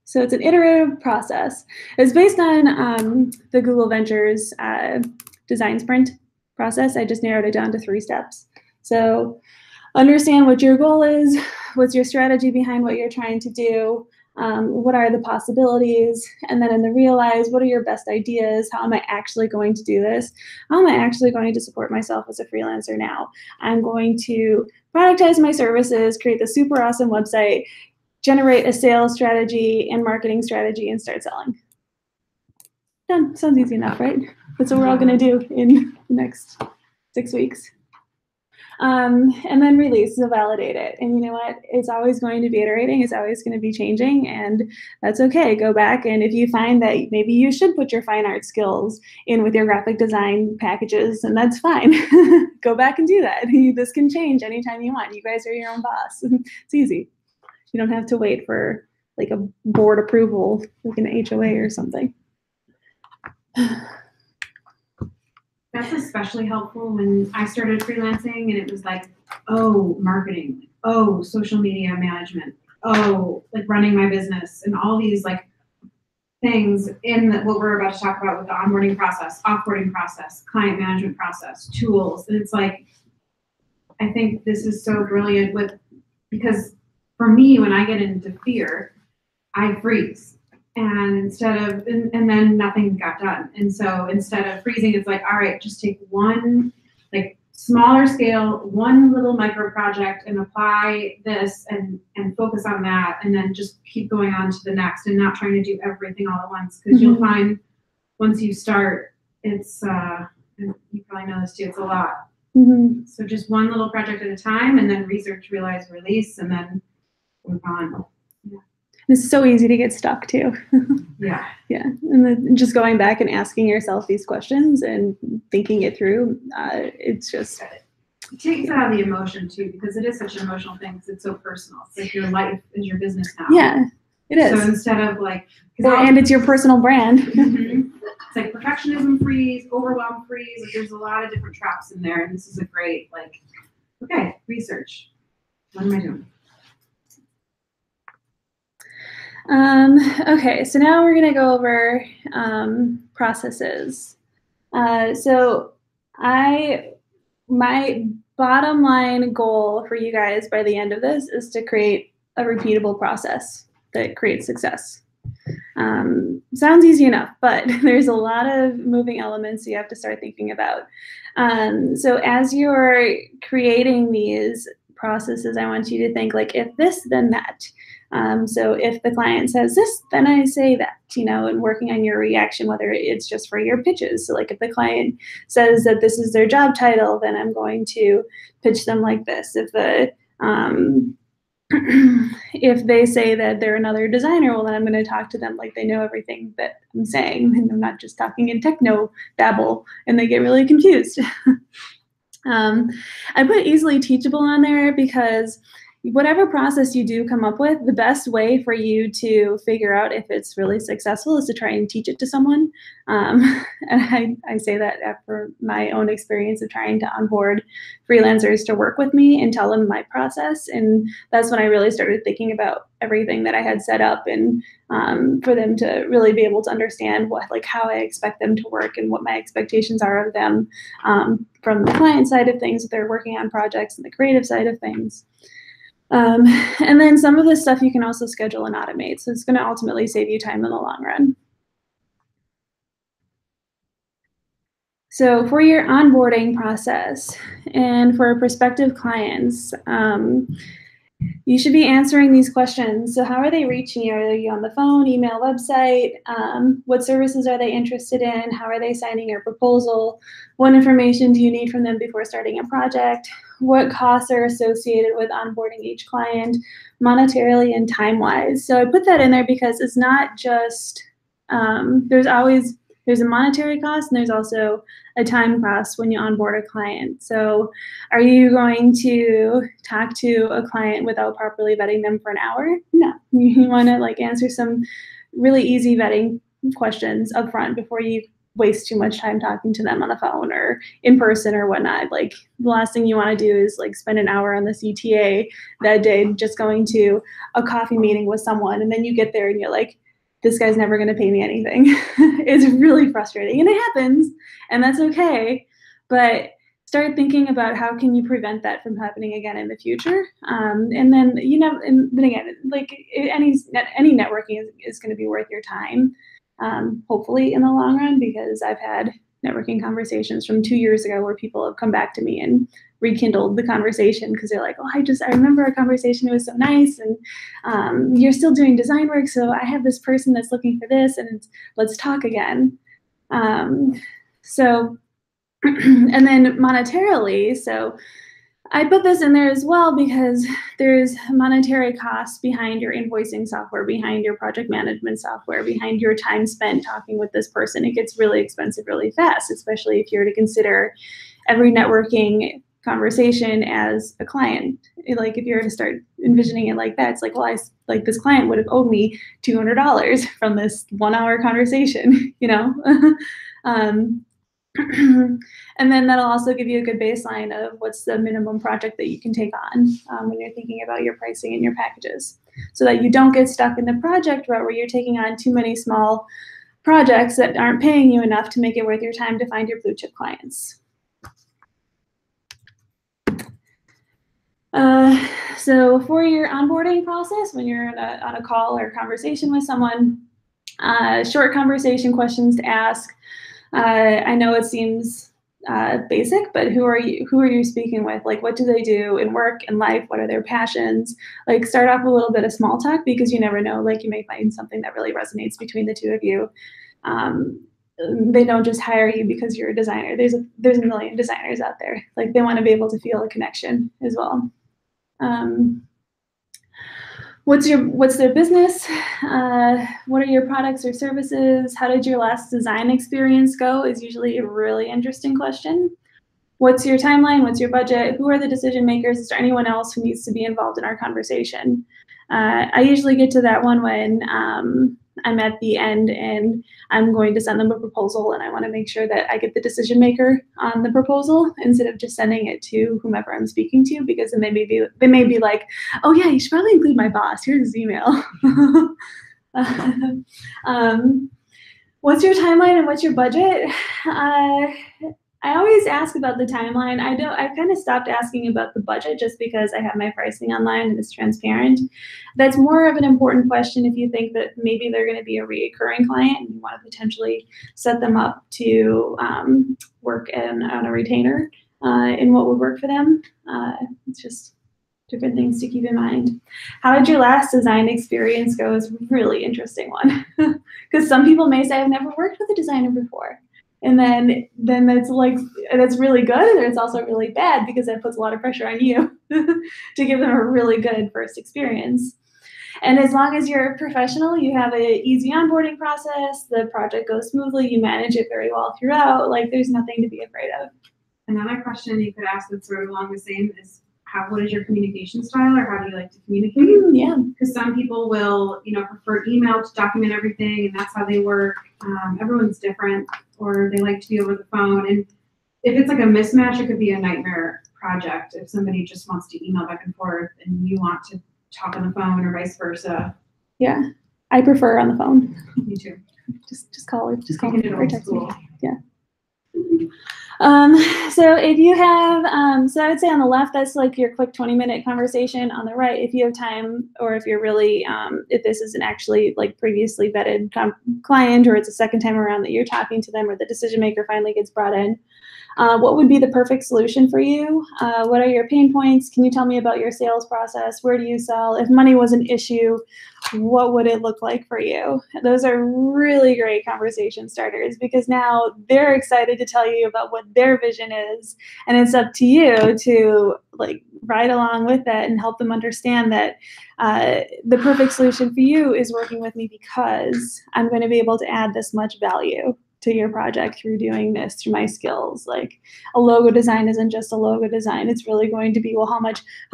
So it's an iterative process. It's based on the Google Ventures design sprint process. I just narrowed it down to 3 steps. So understand what your goal is, what's your strategy behind what you're trying to do, What are the possibilities? And then in the realize, what are your best ideas? How am I actually going to do this? How am I actually going to support myself as a freelancer now? I'm going to productize my services, create the super awesome website, generate a sales strategy and marketing strategy, and start selling. Done. Sounds easy enough, right? That's what we're all going to do in the next 6 weeks. And then release, so validate it. And you know what? It's always going to be iterating. It's always going to be changing, and that's okay. Go back, and if you find that maybe you should put your fine art skills in with your graphic design packages, and that's fine. Go back and do that. This can change anytime you want. You guys are your own boss. It's easy. You don't have to wait for like a board approval, like an HOA or something. That's especially helpful when I started freelancing and it was like, oh, marketing, oh, social media management, oh, like running my business, and all these like things in what we're about to talk about with the onboarding process, offboarding process, client management process, tools. And it's like, I think this is so brilliant because for me, when I get into fear, I freeze. And and then nothing got done. And so instead of freezing, it's like, all right, just take one like smaller scale, one little micro project and apply this and focus on that. And then just keep going on to the next and not trying to do everything all at once. Because you'll find once you start, it's, and you probably know this too, it's a lot. So just one little project at a time, and then research, realize, release, and then move on. It's so easy to get stuck too. Yeah. Yeah. And then just going back and asking yourself these questions and thinking it through, it's just. It takes out the emotion too, because it is such an emotional thing, because it's so personal. It's like your life is your business now. Yeah, it is. So instead of like. And it's your personal brand. It's like perfectionism freeze, overwhelm freeze. Like there's a lot of different traps in there. And this is a great, like, okay, research. What am I doing? Okay, so now we're gonna go over processes. So my bottom line goal for you guys by the end of this is to create a repeatable process that creates success. Sounds easy enough, but there's a lot of moving elements you have to start thinking about. So as you're creating these processes, I want you to think like, if this, then that. So if the client says this, then I say that, and working on your reaction, whether it's just for your pitches. So like if the client says that this is their job title, then I'm going to pitch them like this. If if they say that they're another designer, well, then I'm going to talk to them like they know everything that I'm saying, and I'm not just talking in techno babble, and they get really confused. I put easily teachable on there because whatever process you do come up with, the best way for you to figure out if it's really successful is to try and teach it to someone. And I say that after my own experience of trying to onboard freelancers to work with me and tell them my process. And that's when I really started thinking about everything that I had set up, and for them to really be able to understand how I expect them to work and what my expectations are of them, from the client side of things if they're working on projects, and the creative side of things. And then some of this stuff you can also schedule and automate. So it's going to ultimately save you time in the long run. So for your onboarding process and for prospective clients, you should be answering these questions. So how are they reaching you? Are you on the phone, email, website? What services are they interested in? How are they signing your proposal? What information do you need from them before starting a project? What costs are associated with onboarding each client, monetarily and time-wise? So I put that in there because it's not just, there's a monetary cost, and there's also a time cost when you onboard a client. So are you going to talk to a client without properly vetting them for an hour? No. You want to answer some really easy vetting questions up front before you waste too much time talking to them on the phone or in person or whatnot. The last thing you want to do is spend an hour on the CTA that day just going to a coffee meeting with someone, and then you get there and you're like, this guy's never going to pay me anything. It's really frustrating, and it happens, and that's okay. But start thinking about how can you prevent that from happening again in the future. And then, you know, and then again, like any networking is going to be worth your time, hopefully in the long run, because I've had networking conversations from 2 years ago where people have come back to me and rekindled the conversation because they're like, oh, I remember our conversation, it was so nice, and you're still doing design work, so I have this person that's looking for this, and let's talk again. So, and then monetarily, so I put this in there as well because there's monetary costs behind your invoicing software, behind your project management software, behind your time spent talking with this person. It gets really expensive really fast, especially if you're to consider every networking conversation as a client. Like if you're to start envisioning it like that, it's like, well, like this client would have owed me $200 from this 1 hour conversation, you know? And then that'll also give you a good baseline of what's the minimum project that you can take on when you're thinking about your pricing and your packages, so that you don't get stuck in the project route where you're taking on too many small projects that aren't paying you enough to make it worth your time to find your blue chip clients. So for your onboarding process, when you're on a call or conversation with someone, short conversation questions to ask. I know it seems basic, but who are you speaking with? Like, what do they do in work and life? What are their passions? Like, start off with a little bit of small talk, because you never know, like, you may find something that really resonates between the two of you. They don't just hire you because you're a designer. There's a million designers out there. Like, they want to be able to feel a connection as well. What's their business? What are your products or services? How did your last design experience go is usually a really interesting question. What's your timeline? What's your budget? Who are the decision makers? Is there anyone else who needs to be involved in our conversation? I usually get to that one when I'm at the end and I'm going to send them a proposal, and I want to make sure that I get the decision maker on the proposal instead of just sending it to whomever I'm speaking to, because then they may be like, oh yeah, you should probably include my boss. Here's his email. What's your timeline and what's your budget? I always ask about the timeline. I've kind of stopped asking about the budget just because I have my pricing online and it's transparent. That's more of an important question if you think that maybe they're going to be a recurring client and you want to potentially set them up to work on a retainer in what would work for them. It's just different things to keep in mind. How did your last design experience go is a really interesting one, because some people may say, I've never worked with a designer before. And then that's like, that's really good, and it's also really bad because that puts a lot of pressure on you to give them a really good first experience. And as long as you're a professional, you have an easy onboarding process, the project goes smoothly, you manage it very well throughout, like there's nothing to be afraid of. Another question you could ask that's sort of along the same is, what is your communication style, or how do you like to communicate? Yeah. Because some people will, prefer email to document everything, and that's how they work. Everyone's different, or they like to be over the phone. And if it's like a mismatch, it could be a nightmare project if somebody just wants to email back and forth and you want to talk on the phone, or vice versa. Yeah, I prefer on the phone. Me too. Just call it. Just call me it or old text school. me. Yeah. So if you have, so I would say on the left, that's like your quick 20-minute conversation. On the right, if you have time, or if you're really, if this is an actually like previously vetted client, or it's a second time around that you're talking to them, or the decision maker finally gets brought in, what would be the perfect solution for you? What are your pain points? Can you tell me about your sales process? Where do you sell? If money was an issue, what would it look like for you? Those are really great conversation starters, because now they're excited to tell you about what their vision is, and it's up to you to like ride along with that and help them understand that the perfect solution for you is working with me because I'm going to be able to add this much value to your project through doing this, through my skills. Like, a logo design isn't just a logo design. It's really going to be, well, how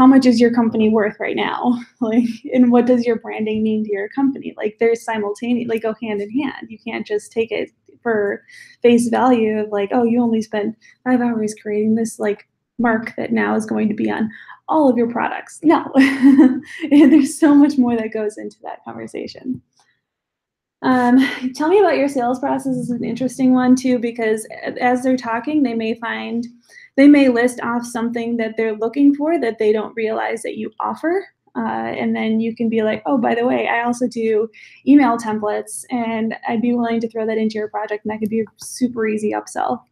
much is your company worth right now? Like, and what does your branding mean to your company? Like, they're simultaneous, like go hand in hand. You can't just take it for face value of like, oh, you only spent 5 hours creating this like mark that now is going to be on all of your products. No, there's so much more that goes into that conversation. Tell me about your sales process is an interesting one too, because as they're talking, they may list off something that they're looking for that they don't realize that you offer. And then you can be like, oh, by the way, I also do email templates, and I'd be willing to throw that into your project, and that could be a super easy upsell.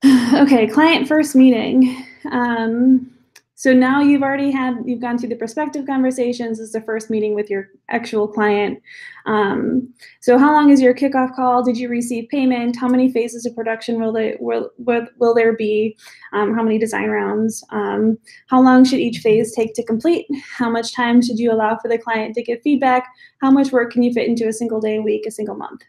Okay, client first meeting. So now you've gone through the prospective conversations. This is the first meeting with your actual client. So how long is your kickoff call? Did you receive payment? How many phases of production will there be? How many design rounds? How long should each phase take to complete? How much time should you allow for the client to give feedback? How much work can you fit into a single day, a week, a single month?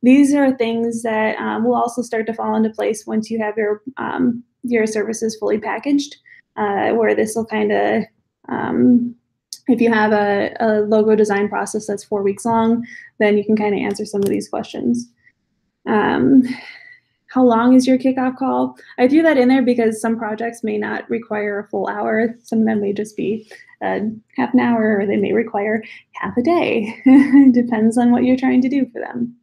These are things that will also start to fall into place once you have your services fully packaged. Where this will kind of, if you have a logo design process that's 4 weeks long, then you can kind of answer some of these questions. How long is your kickoff call? I threw that in there because some projects may not require a full hour. Some of them may just be half an hour, or they may require half a day. It depends on what you're trying to do for them.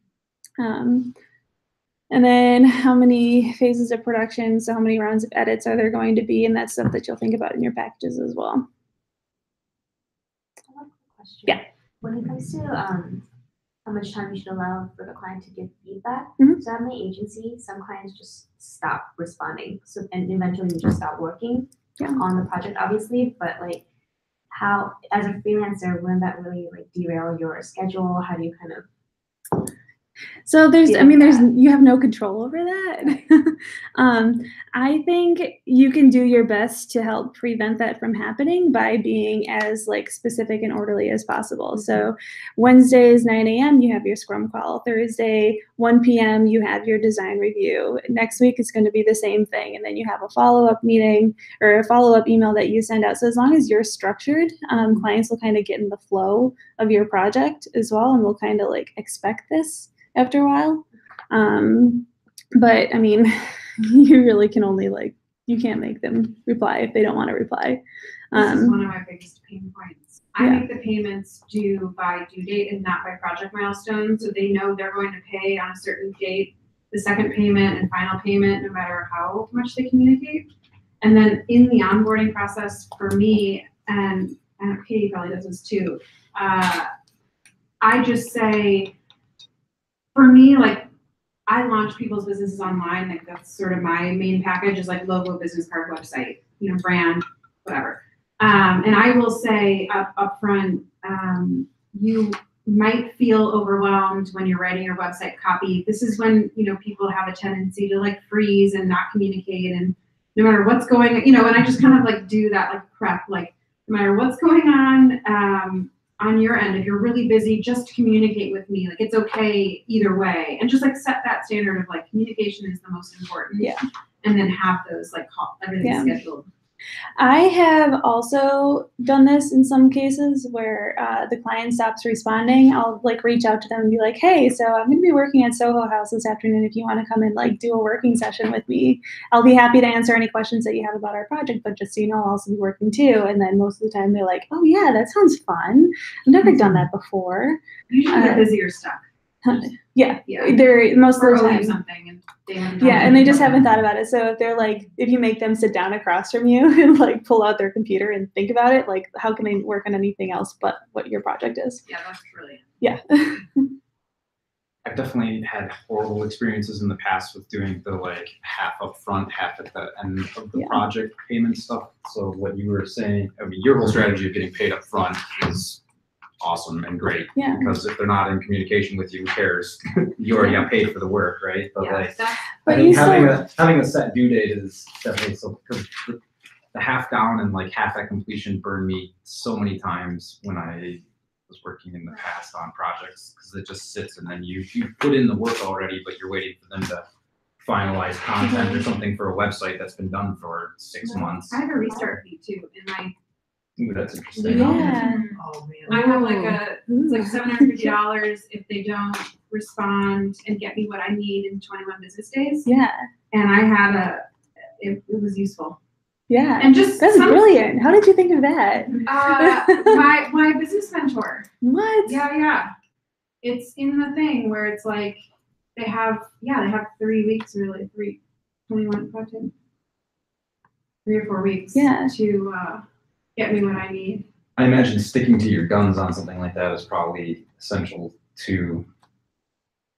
And then how many phases of production, so how many rounds of edits are there going to be, and that's stuff that you'll think about in your packages as well. I have a question. Yeah. When it comes to how much time you should allow for the client to give feedback, so at my agency, some clients just stop responding, and eventually you just stop working on the project, obviously, but like how, as a freelancer, wouldn't that really like derail your schedule? How do you kind of... So you have no control over that. I think you can do your best to help prevent that from happening by being as like specific and orderly as possible. So Wednesdays, 9 a.m., you have your scrum call. Thursday, 1 p.m., you have your design review. Next week, it's going to be the same thing. And then you have a follow-up meeting or a follow-up email that you send out. So as long as you're structured, clients will kind of get in the flow of your project as well, and will kind of like expect this after a while. But I mean, you really can only you can't make them reply if they don't want to reply. This is one of my biggest pain points. I make the payments due by due date and not by project milestone, so they know they're going to pay on a certain date, the second payment and final payment, no matter how much they communicate. And then in the onboarding process for me, and Katie probably does this too, I just say, for me, like, I launch people's businesses online. Like, that's sort of my main package is like logo, business card, website, brand, whatever. And I will say up front, you might feel overwhelmed when you're writing your website copy. This is when, people have a tendency to like freeze and not communicate, and no matter what's going, and I just kind of like do that like prep, like no matter what's going on your end, if you're really busy, just communicate with me. Like, it's okay either way. And just like set that standard of like communication is the most important. Yeah. And then have those like everything scheduled. I have also done this in some cases where the client stops responding. I'll like reach out to them and be like, hey, so I'm going to be working at Soho House this afternoon. If you want to come and like do a working session with me, I'll be happy to answer any questions that you have about our project. But just so you know, I'll also be working too. And then most of the time they're like, oh yeah, that sounds fun. I've never done that before. Usually they're busy or stuck. Yeah, they're most of the time. Something and they haven't and they just haven't thought about it. So if they're like, if you make them sit down across from you and like pull out their computer and think about it, like how can they work on anything else but what your project is? Yeah, that's brilliant. Yeah. I've definitely had horrible experiences in the past with doing the like half up front, half at the end of the project payment stuff. So what you were saying, I mean, your whole strategy of getting paid up front is awesome and great, because if they're not in communication with you, who cares? You already got paid for the work, right? But I think having a set due date is definitely so, because the half down and like half at completion burned me so many times when I was working in the past on projects, because it just sits and then you put in the work already, but you're waiting for them to finalize content or something for a website that's been done for 6 months. I have a restart fee too in my. Ooh, that's interesting. Yeah. Oh man. I have like it's like $750 if they don't respond and get me what I need in 21 business days. Yeah. And I had it was useful. Yeah. And just That's brilliant. How did you think of that? my business mentor. What? Yeah. It's in the thing where it's like they have 3 weeks really, 21, 3 or 4 weeks to get me what I need. I imagine sticking to your guns on something like that is probably essential too.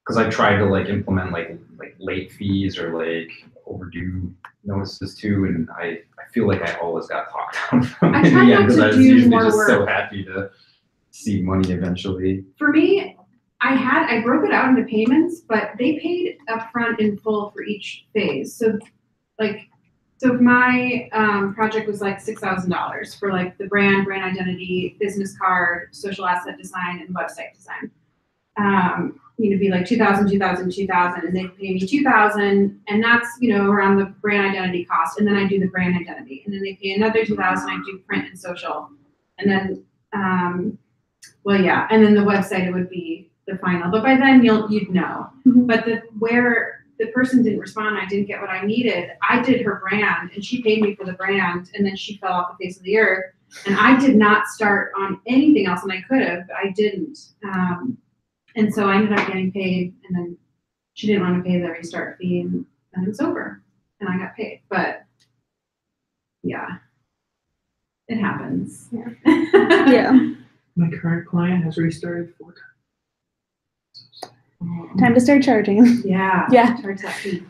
Because I tried to like implement like late fees or like overdue notices too, and I feel like I always got talked down from it in the end because I was usually just so happy to see money eventually. For me, I broke it out into payments, but they paid upfront in full for each phase. So my project was like $6,000 for like the brand identity, business card, social asset design, and website design. It'd be like 2,000, 2,000, 2,000, and they pay me 2,000, and that's around the brand identity cost, and then I do the brand identity, and then they pay another 2,000. I do print and social, and then and then the website, it would be the final. But by then you'd know. Mm-hmm. But where the person didn't respond, I didn't get what I needed. I did her brand, and she paid me for the brand, and then she fell off the face of the earth, and I did not start on anything else, and I could have, but I didn't. And so I ended up getting paid, and then she didn't want to pay the restart fee, and then it was over, and I got paid. But yeah, it happens. Yeah. Yeah. My current client has restarted 4 times. Time to start charging. Yeah. Yeah. Charge that fee.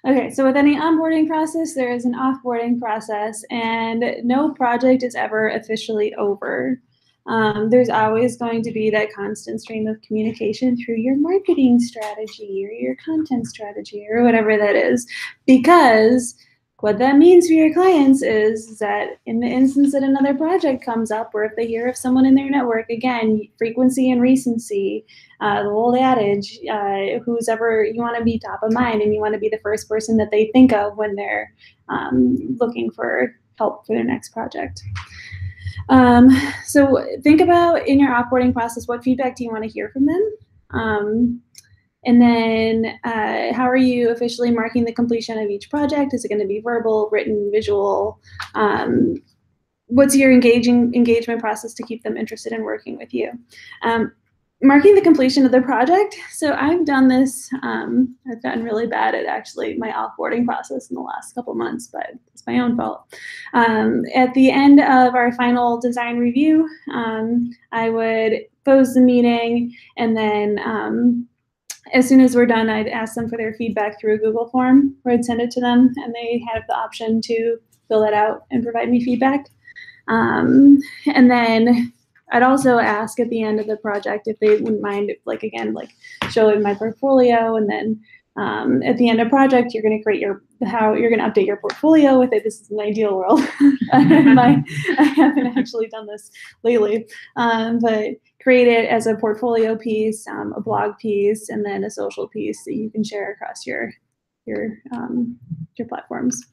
Okay, so with any onboarding process, there is an offboarding process, and no project is ever officially over. There's always going to be that constant stream of communication through your marketing strategy or your content strategy or whatever that is, because what that means for your clients is that in the instance that another project comes up, or if they hear of someone in their network, again, frequency and recency, the old adage, who's ever, you want to be top of mind, and you want to be the first person that they think of when they're looking for help for their next project. So think about in your offboarding process, what feedback do you want to hear from them? And then how are you officially marking the completion of each project? Is it going to be verbal, written, visual? What's your engagement process to keep them interested in working with you? Marking the completion of the project. So I've done this, I've gotten really bad at actually my offboarding process in the last couple months, but it's my own fault. At the end of our final design review, I would close the meeting, and then as soon as we're done, I'd ask them for their feedback through a Google form, where I'd send it to them, and they have the option to fill that out and provide me feedback. And then I'd also ask at the end of the project if they wouldn't mind, showing my portfolio, and then at the end of project, you're going to create you're going to update your portfolio with it. This is an ideal world. I haven't actually done this lately, but create it as a portfolio piece, a blog piece, and then a social piece that you can share across your platforms.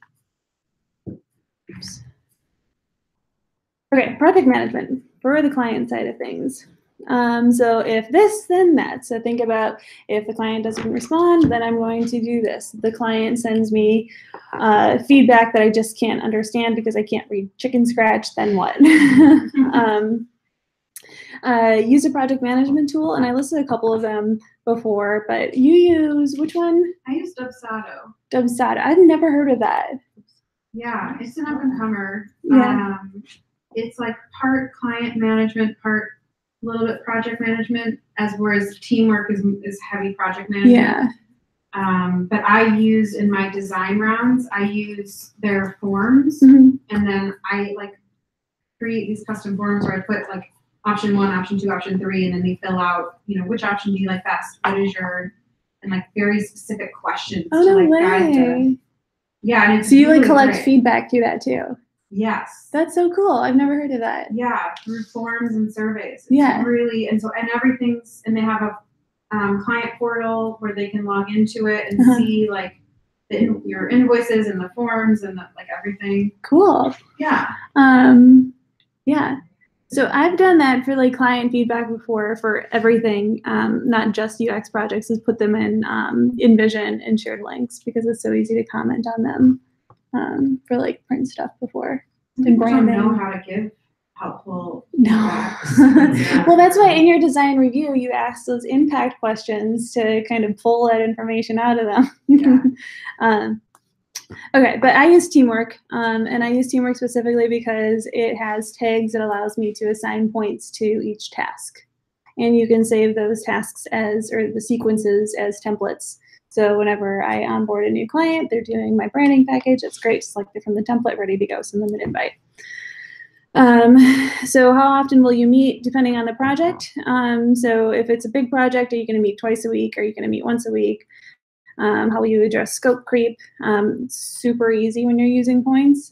Oops. Okay, project management for the client side of things. So if this, then that. So think about, if the client doesn't respond, then I'm going to do this. The client sends me feedback that I just can't understand because I can't read chicken scratch, then what? Use a project management tool, and I listed a couple of them before, but you use, which one? I use Dubsado. Dubsado. I've never heard of that. Yeah, it's an up-and-comer. Yeah. It's like part client management, part a little bit project management, whereas teamwork is heavy project management. Yeah. But I use, in my design rounds, I use their forms, Mm-hmm. and then I create these custom forms where I put option 1, option 2, option 3, and then they fill out, which option do you like best? What is your, and very specific questions to guide them. Yeah, and it's so you really collect great. feedback through that too. Yes. That's so cool. I've never heard of that. Yeah, through forms and surveys. It's Yeah. really, and everything's, and they have a client portal where they can log into it and see your invoices and the forms and everything. Cool. Yeah. Yeah. So I've done that for client feedback before for everything, not just UX projects, is put them in InVision and shared links because it's so easy to comment on them. for like print stuff before. People And don't branding. know how to give helpful No. feedback. Well, that's why in your design review, you ask those impact questions to kind of pull that information out of them. Yeah. Okay, but I use Teamwork, and I use Teamwork specifically because it has tags that allows me to assign points to each task. And you can save those tasks or the sequences as templates. So whenever I onboard a new client, they're doing my branding package. It's great, select it from the template, ready to go, send them an invite. So how often will you meet depending on the project? So if it's a big project, are you going to meet twice a week? Are you going to meet once a week? How will you address scope creep? Super easy when you're using points.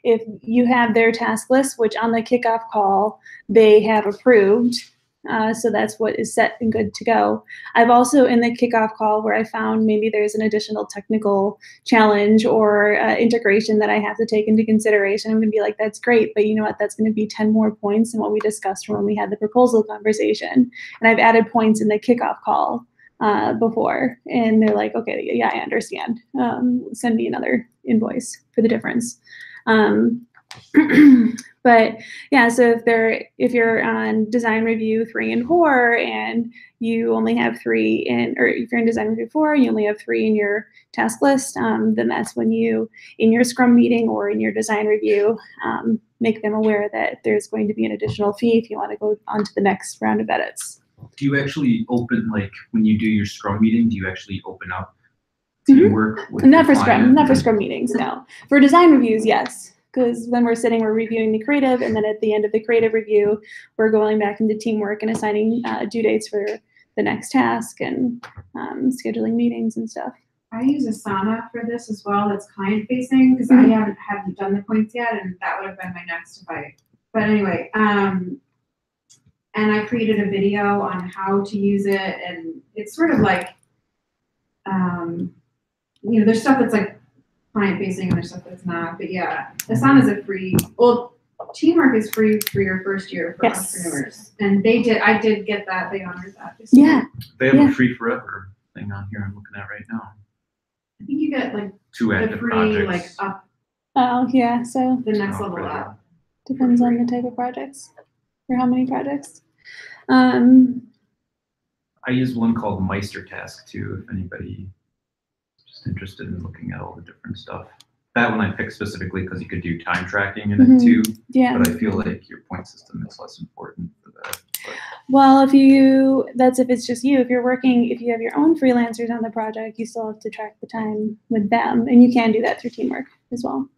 If you have their task list, which on the kickoff call, they have approved, so that's what is set and good to go. I've also in the kickoff call where I found maybe there's an additional technical challenge or integration that I have to take into consideration. I'm gonna be like, that's great, but you know what, that's gonna be 10 more points than what we discussed when we had the proposal conversation. And I've added points in the kickoff call before, and they're like, okay, yeah, I understand. Send me another invoice for the difference. But yeah, so if you're on design review 3 and 4, and you only have 3 or if you're in design review 4, you only have 3 in your task list, then that's when you, in your Scrum meeting or in your design review, make them aware that there's going to be an additional fee if you want to go on to the next round of edits. Do you actually open, like when you do your Scrum meeting, do you actually open up Teamwork? With Not for the Scrum, client? not for Scrum meetings, no. For design reviews, yes. Because when we're sitting, we're reviewing the creative, and then at the end of the creative review, we're going back into Teamwork and assigning due dates for the next task and scheduling meetings and stuff. I use Asana for this as well. That's client facing because I haven't done the points yet, and that would have been my next if But anyway, and I created a video on how to use it, and it's sort of like, you know, there's stuff that's like client facing and there's stuff that's not. But yeah, Asana is a free. Well, Teamwork is free for your first year for entrepreneurs, and I did get that. They honored that. Yeah. They have a free forever thing on here I'm looking at right now. I think you get like 2 the active free projects. like up Oh, yeah, so the next Oh, level really? up. depends on the type of projects or how many projects. I use one called Meister Task too, if anybody is just interested in looking at all the different stuff. That one I picked specifically because you could do time tracking in it too. Yeah. But I feel like your point system is less important for that. But Well, if it's just you. If you have your own freelancers on the project, you still have to track the time with them, and you can do that through Teamwork as well.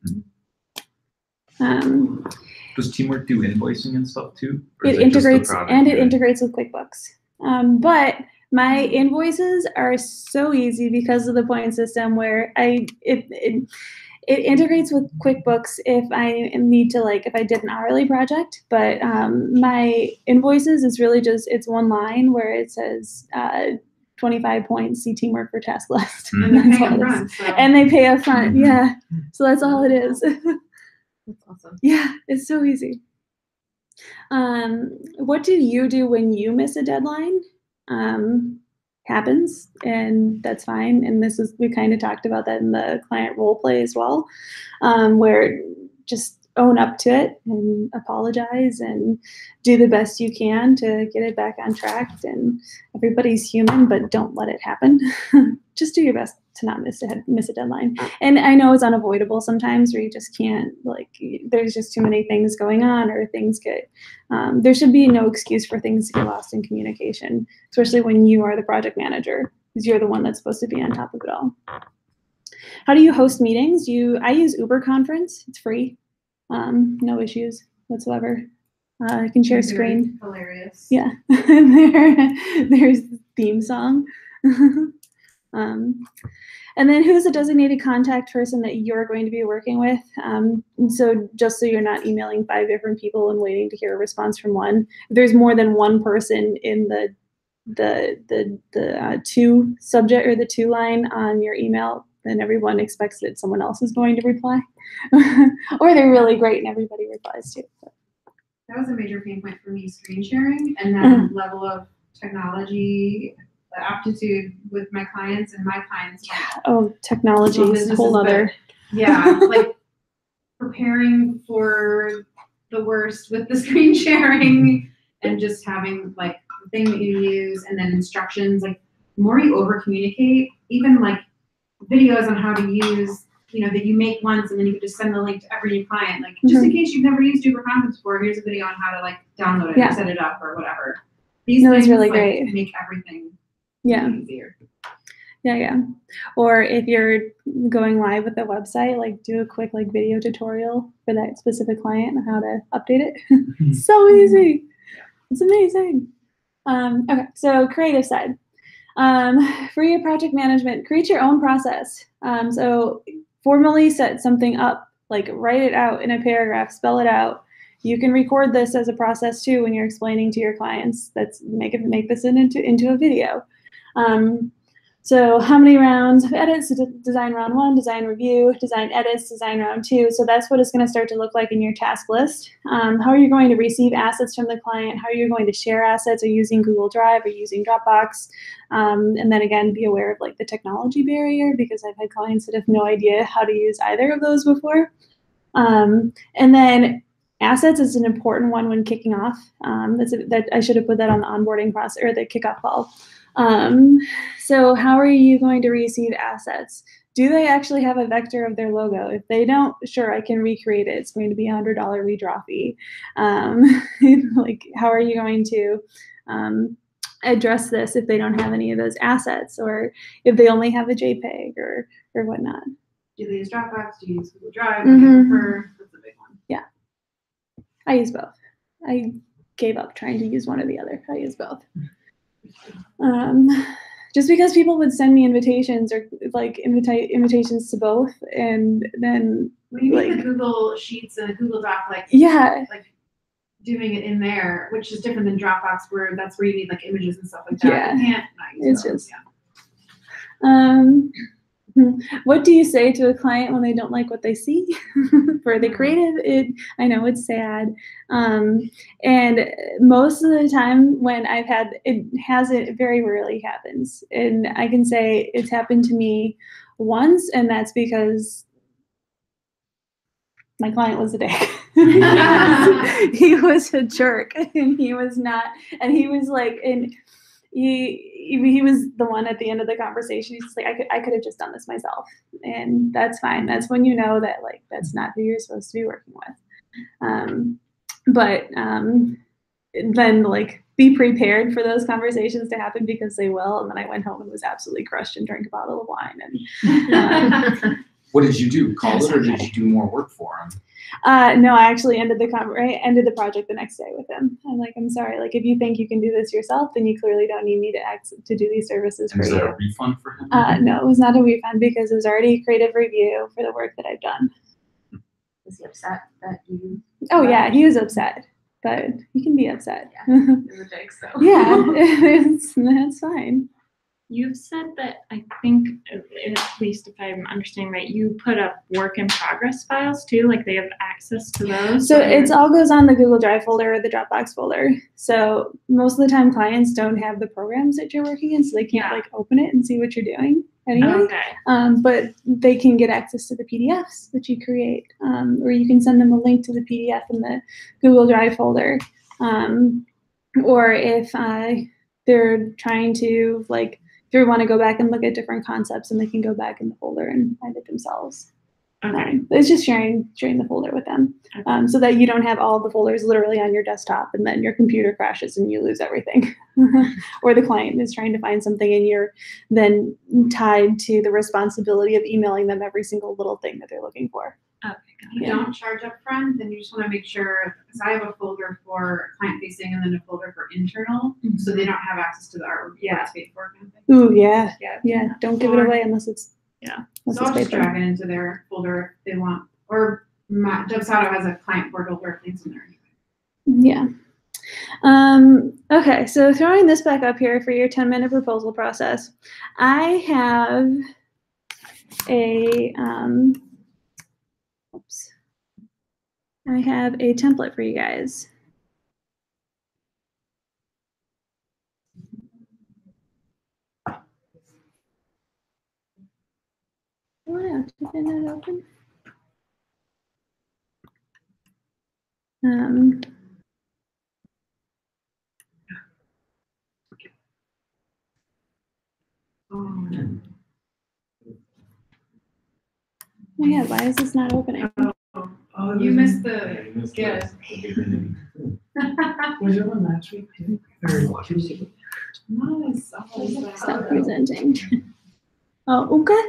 does Teamwork do invoicing and stuff too? Or is It integrates just the and it product? integrates with QuickBooks. But my invoices are so easy because of the point system where it integrates with QuickBooks if I need to, like, if I did an hourly project, but my invoices is really just, it's one line where it says 25 points, see Teamwork for task list. And And they that's pay all it upfront, is. so. And they pay up front, yeah. So that's all it is. That's awesome. Yeah, it's so easy. What do you do when you miss a deadline? Happens, and that's fine. And we kind of talked about that in the client role play as well, where just own up to it and apologize and do the best you can to get it back on track. And everybody's human, but don't let it happen. Just do your best to not miss a deadline. And I know it's unavoidable sometimes where you just can't, like, there's just too many things going on, or things get, there should be no excuse for things to get lost in communication, especially when you are the project manager, because you're the one that's supposed to be on top of it all. How do you host meetings? I use Uber Conference. It's free. No issues whatsoever. I can share screen. Hilarious. Yeah. There's the theme song. And then who's a designated contact person that you're going to be working with? So just so you're not emailing 5 different people and waiting to hear a response from one. If there's more than one person in the to subject or the to line on your email, then everyone expects that someone else is going to reply. Or they're really great and everybody replies too. That was a major pain point for me, screen sharing, and then level of technology aptitude with my clients and my clients. Oh, technology is a whole other. Yeah, like preparing for the worst with the screen sharing and just having like the thing that you use and then instructions. Like the more you over communicate, even like videos on how to use, that you make once and then you could just send the link to every new client. Like just in case you've never used Uber Conference before, here's a video on how to like download it Yeah. or set it up or whatever. These No, things it's really like, great. make everything Yeah. easier. Yeah. Or if you're going live with a website, like do a quick like video tutorial for that specific client on how to update it. So easy. It's amazing. Okay, so creative side. For your project management, create your own process. So formally set something up, like write it out in a paragraph, spell it out. You can record this as a process too when you're explaining to your clients. That's make this into a video. So how many rounds of edits? Design round 1, design review, design edits, design round 2. So that's what it's going to start to look like in your task list. How are you going to receive assets from the client? How are you going to share assets? Are you using Google Drive? Are you using Dropbox? And then again, be aware of like the technology barrier, because I've had clients that have no idea how to use either of those before. And then assets is an important one when kicking off. That I should have put that on the onboarding process or the kickoff call. So how are you going to receive assets? Do they actually have a vector of their logo? If they don't, sure, I can recreate it. It's going to be a $100 redraw fee. Like, how are you going to address this if they don't have any of those assets, or if they only have a JPEG or whatnot? Do they use Dropbox? Do you use Google Drive? What do you prefer? That's a big one. Yeah, I use both. I gave up trying to use one or the other. I use both. Just because people would send me invitations or like invitations to both, and then when you like make the Google Sheets and a Google Doc, like doing it in there, which is different than Dropbox, where that's where you need like images and stuff like that. Yeah, you can't not use it's those. just. What do you say to a client when they don't like what they see? For the creative, I know it's sad. And most of the time when I've had, it very rarely happens. And I can say it's happened to me once, and that's because my client was a dick. He was a jerk, and he was not, and he was like, he was the one at the end of the conversation. He's just like, I could have just done this myself, and that's fine. That's when you know that like that's not who you're supposed to be working with. But then like be prepared for those conversations to happen, because they will. And then I went home and was absolutely crushed and drank a bottle of wine. And what did you do? Call it, or did you do more work for him? No, I actually ended the project the next day with him. I'm like, I'm sorry. Like, if you think you can do this yourself, then you clearly don't need me to do these services for you. Was there a refund for him? No, it was not a refund, because it was already a creative review for the work that I've done. Was he upset that you? Oh yeah, he was upset, but he can be upset. Yeah, he's a dick, so. Yeah, that's fine. You've said that, I think, at least if I'm understanding right, you put up work in progress files too, like they have access to those? So it all goes on the Google Drive folder or the Dropbox folder. So most of the time clients don't have the programs that you're working in, so they can't like open it and see what you're doing anyway. Okay. But they can get access to the PDFs that you create, or you can send them a link to the PDF in the Google Drive folder. Or if they're trying to like, if you want to go back and look at different concepts, and they can go back in the folder and find it themselves. Okay. It's just sharing the folder with them, so that you don't have all the folders literally on your desktop, and then your computer crashes and you lose everything. Or the client is trying to find something, and you're then tied to the responsibility of emailing them every single little thing that they're looking for. Okay. If you don't charge up front, then you just want to make sure, because I have a folder for client facing and then a folder for internal, so they don't have access to the artwork. It's paid for kind of thing. Ooh, yeah. Don't give it away unless it's So I'll just drag it into their folder if they want, or Dubsado has a client portal where things in there. Yeah. Okay, so throwing this back up here for your 10-minute proposal process, I have a template for you guys. What now. Did I not open? Oh my God, why is this not opening? Oh, you missed the Yes. gift. Was there one last week too? Or Tuesday? Nice. Stop presenting. Oh, okay.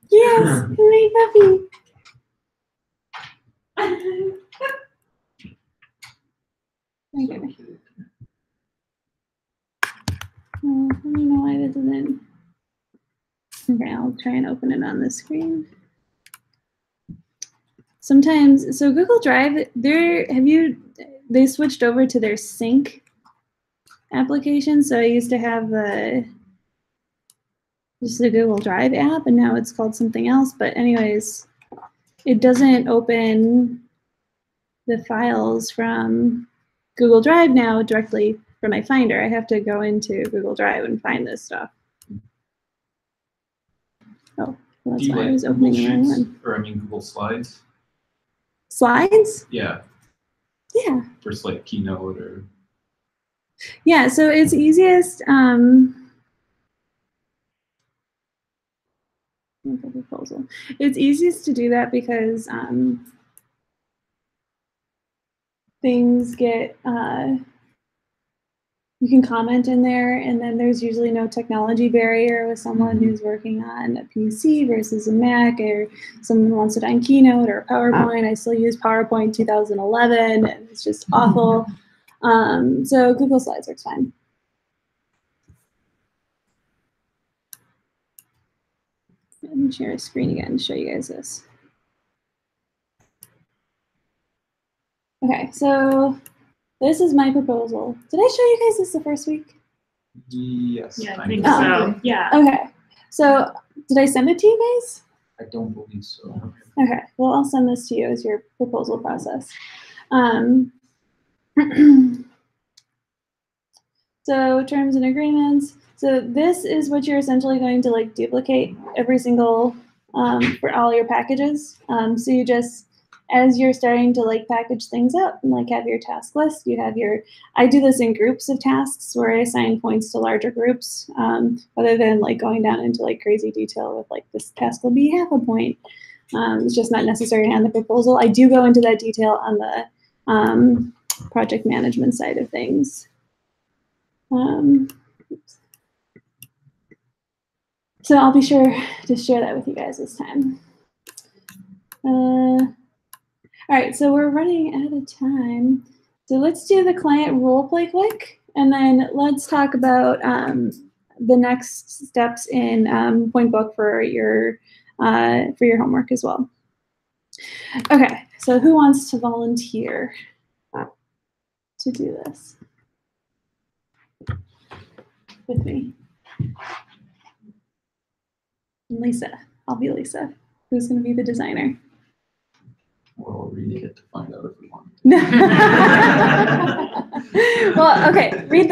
Yes, my puppy. Okay. I don't know why this isn't. Okay, I'll try and open it on the screen. Sometimes, so Google Drive, they switched over to their sync application. So I used to have just the Google Drive app, and now it's called something else. But anyways, it doesn't open the files from Google Drive now directly from my Finder. I have to go into Google Drive and find this stuff. Oh, well, that's why I was opening the wrong one. Or I mean Google Slides? Slides? Yeah, Yeah. just like Keynote or. Yeah, so it's easiest. Proposal. It's easiest to do that because things get. You can comment in there, and then there's usually no technology barrier with someone who's working on a PC versus a Mac, or someone wants it on Keynote or PowerPoint. I still use PowerPoint 2011, and it's just awful. So Google Slides works fine. Let me share a screen again to show you guys this. Okay, so this is my proposal. Did I show you guys this the first week? Yes. Yeah, I kind think of. so. Yeah. Okay, so did I send it to you guys? I don't believe so. Okay, well, I'll send this to you as your proposal process. So terms and agreements. So this is what you're essentially going to like duplicate every single for all your packages. So you just, as you're starting to like package things up and like have your task list, you have your, I do this in groups of tasks where I assign points to larger groups, rather than like going down into like crazy detail with like this task will be half a point. It's just not necessary on the proposal. I do go into that detail on the project management side of things. So I'll be sure to share that with you guys this time. All right, so we're running out of time. So let's do the client role play quick, and then let's talk about the next steps in Point Book for your homework as well. Okay, so who wants to volunteer to do this with me? Lisa. I'll be Lisa. Who's going to be the designer? We'll read it to find out if we want. Well, okay. Read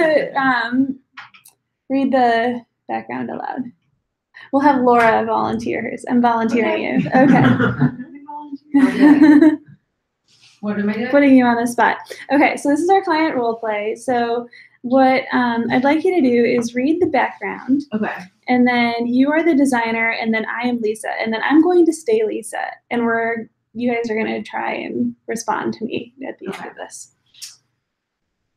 the background aloud. We'll have Laura volunteer hers. I'm volunteering you. Okay. What am I doing? Putting you on the spot. Okay, so this is our client role play. So what I'd like you to do is read the background. Okay. And then you are the designer, and then I am Lisa, and then I'm going to stay Lisa, and you guys are going to try and respond to me at the end of this.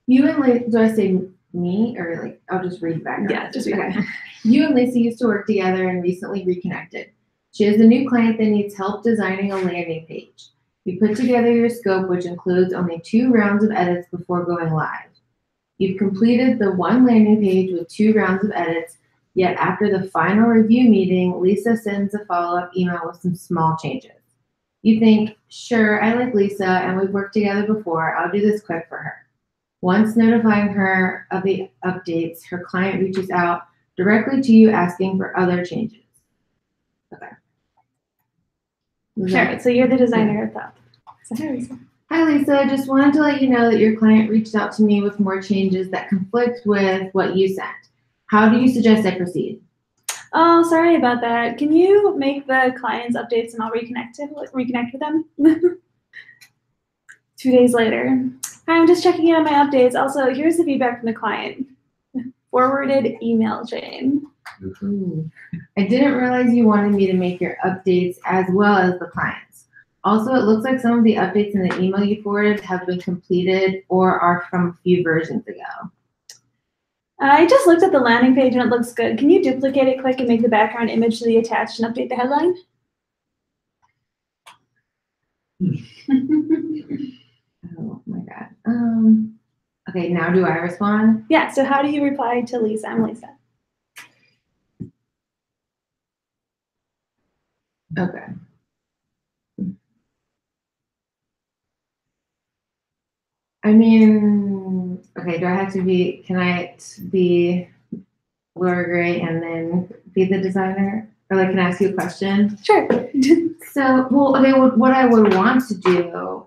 You and Lisa, do I say me or like I'll just read back? Yeah, just read okay. You and Lisa used to work together and recently reconnected. She has a new client that needs help designing a landing page. You put together your scope, which includes only 2 rounds of edits before going live. You've completed the 1 landing page with 2 rounds of edits, yet after the final review meeting, Lisa sends a follow-up email with some small changes. You think, sure, I like Lisa and we've worked together before, I'll do this quick for her. Once notifying her of the updates, her client reaches out directly to you asking for other changes. Okay. Sure, so you're the designer of that. So hi, Lisa. Hi, Lisa. Just wanted to let you know that your client reached out to me with more changes that conflict with what you sent. How do you suggest I proceed? Oh, sorry about that. Can you make the client's updates and I'll reconnect with them? 2 days later. Hi, I'm just checking in on my updates. Also, here's the feedback from the client. Forwarded email chain. Ooh. I didn't realize you wanted me to make your updates as well as the clients. Also, it looks like some of the updates in the email you forwarded have been completed or are from a few versions ago. I just looked at the landing page and it looks good. Can you duplicate it quick and make the background image to the attached and update the headline? Oh my God. Okay, now do I respond? Yeah, so how do you reply to Lisa? I'm Lisa. Okay. I mean, okay, do I have to be, can I be Laura Gray and then be the designer? Or like, can I ask you a question? Sure. So, well, okay, what I would want to do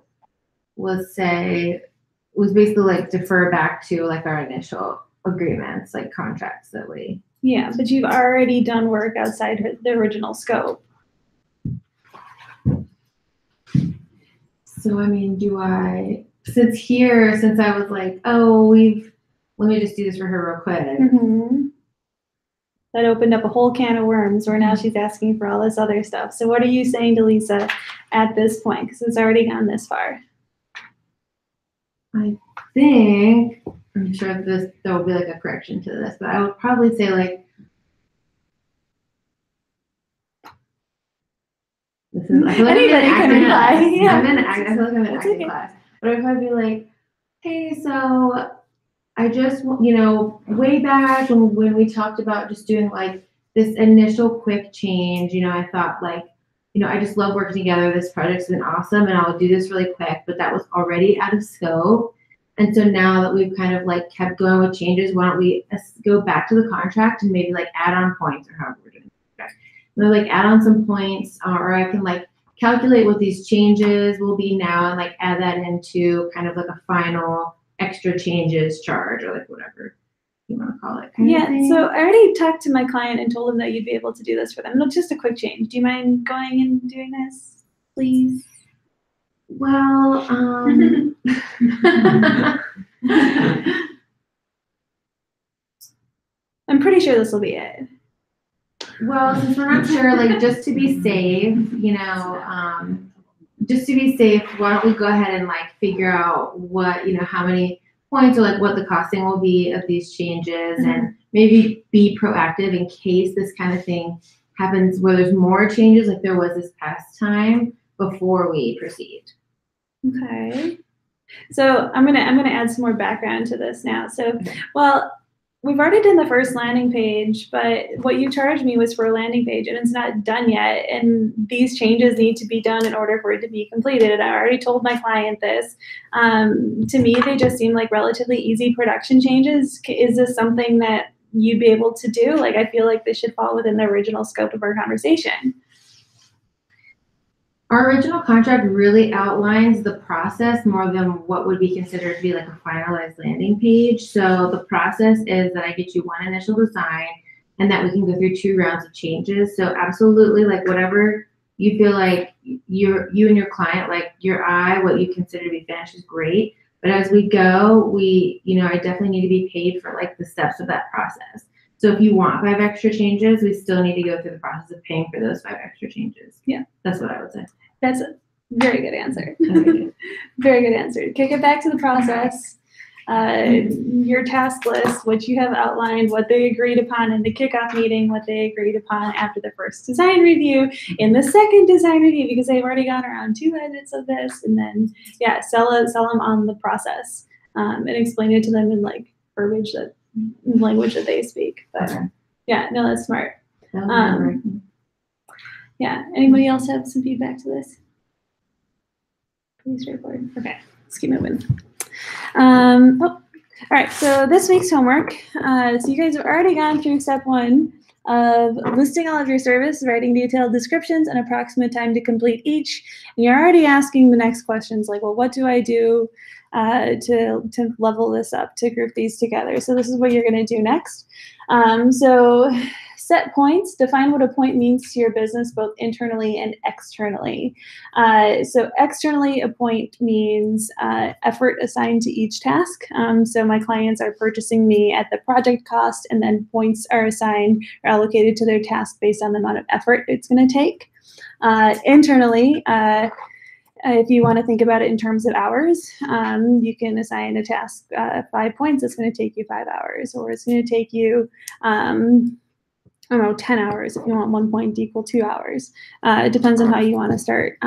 was basically like defer back to like our initial agreements, like contracts that we. Yeah, but you've already done work outside the original scope. So, I mean, since I was like, oh, let me just do this for her real quick. Mm-hmm. That opened up a whole can of worms where now she's asking for all this other stuff. So what are you saying to Lisa at this point? Because it's already gone this far. I think, I'm sure there will be like a correction to this, but I would probably say like, this is, I feel like Anybody can reply. Yeah. I feel like I'm in acting class. But I'd probably be like, hey, so I just, way back when we talked about just doing like this initial quick change, I thought like, I just love working together. This project's been awesome and I'll do this really quick, but that was already out of scope. And so now that we've kind of like kept going with changes, why don't we go back to the contract and maybe like add on points or however we're doing it. Like add on some points or I can like calculate what these changes will be now and like add that into kind of like a final extra changes charge or like whatever you want to call it. Yeah, so I already talked to my client and told them that you'd be able to do this for them. Look, just a quick change. Do you mind going and doing this, please? Well, I'm pretty sure this will be it. Well, since we're not sure, like just to be safe, why don't we go ahead and like figure out what, how many points or like what the costing will be of these changes and maybe be proactive in case this kind of thing happens where there's more changes like there was this past time before we proceed. Okay. So I'm gonna add some more background to this now. So, well, we've already done the first landing page, but what you charged me was for a landing page and it's not done yet. And these changes need to be done in order for it to be completed. And I already told my client this. To me, they just seem like relatively easy production changes. Is this something that you'd be able to do? Like, I feel like this should fall within the original scope of our conversation. Our original contract really outlines the process more than what would be considered to be like a finalized landing page. So the process is that I get you one initial design and that we can go through 2 rounds of changes. So absolutely, like whatever you feel like you and your client, like your eye, what you consider to be finished is great. But as we go, I definitely need to be paid for like the steps of that process. So if you want 5 extra changes, we still need to go through the process of paying for those 5 extra changes. Yeah. That's what I would say. That's a very good answer. Okay. Very good answer. Kick it back to the process. Your task list, what you have outlined, what they agreed upon in the kickoff meeting, what they agreed upon after the first design review, in the second design review, because they've already gone around 2 edits of this, and then sell them on the process and explain it to them in like language that they speak. But yeah, no, that's smart. Yeah. Anybody else have some feedback to this? Pretty straightforward. Okay, let's keep moving. All right, so this week's homework. So you guys have already gone through step 1 of listing all of your service, writing detailed descriptions, and approximate time to complete each. And you're already asking the next questions like, well, what do I do to level this up, to group these together? So this is what you're going to do next. So set points. Define what a point means to your business, both internally and externally. So externally, a point means effort assigned to each task. So my clients are purchasing me at the project cost, and then points are assigned or allocated to their task based on the amount of effort it's going to take. Internally, if you want to think about it in terms of hours, you can assign a task 5 points. It's going to take you 5 hours, or it's going to take you, I don't know, 10 hours if you want 1 point to equal 2 hours. It depends on how you want to start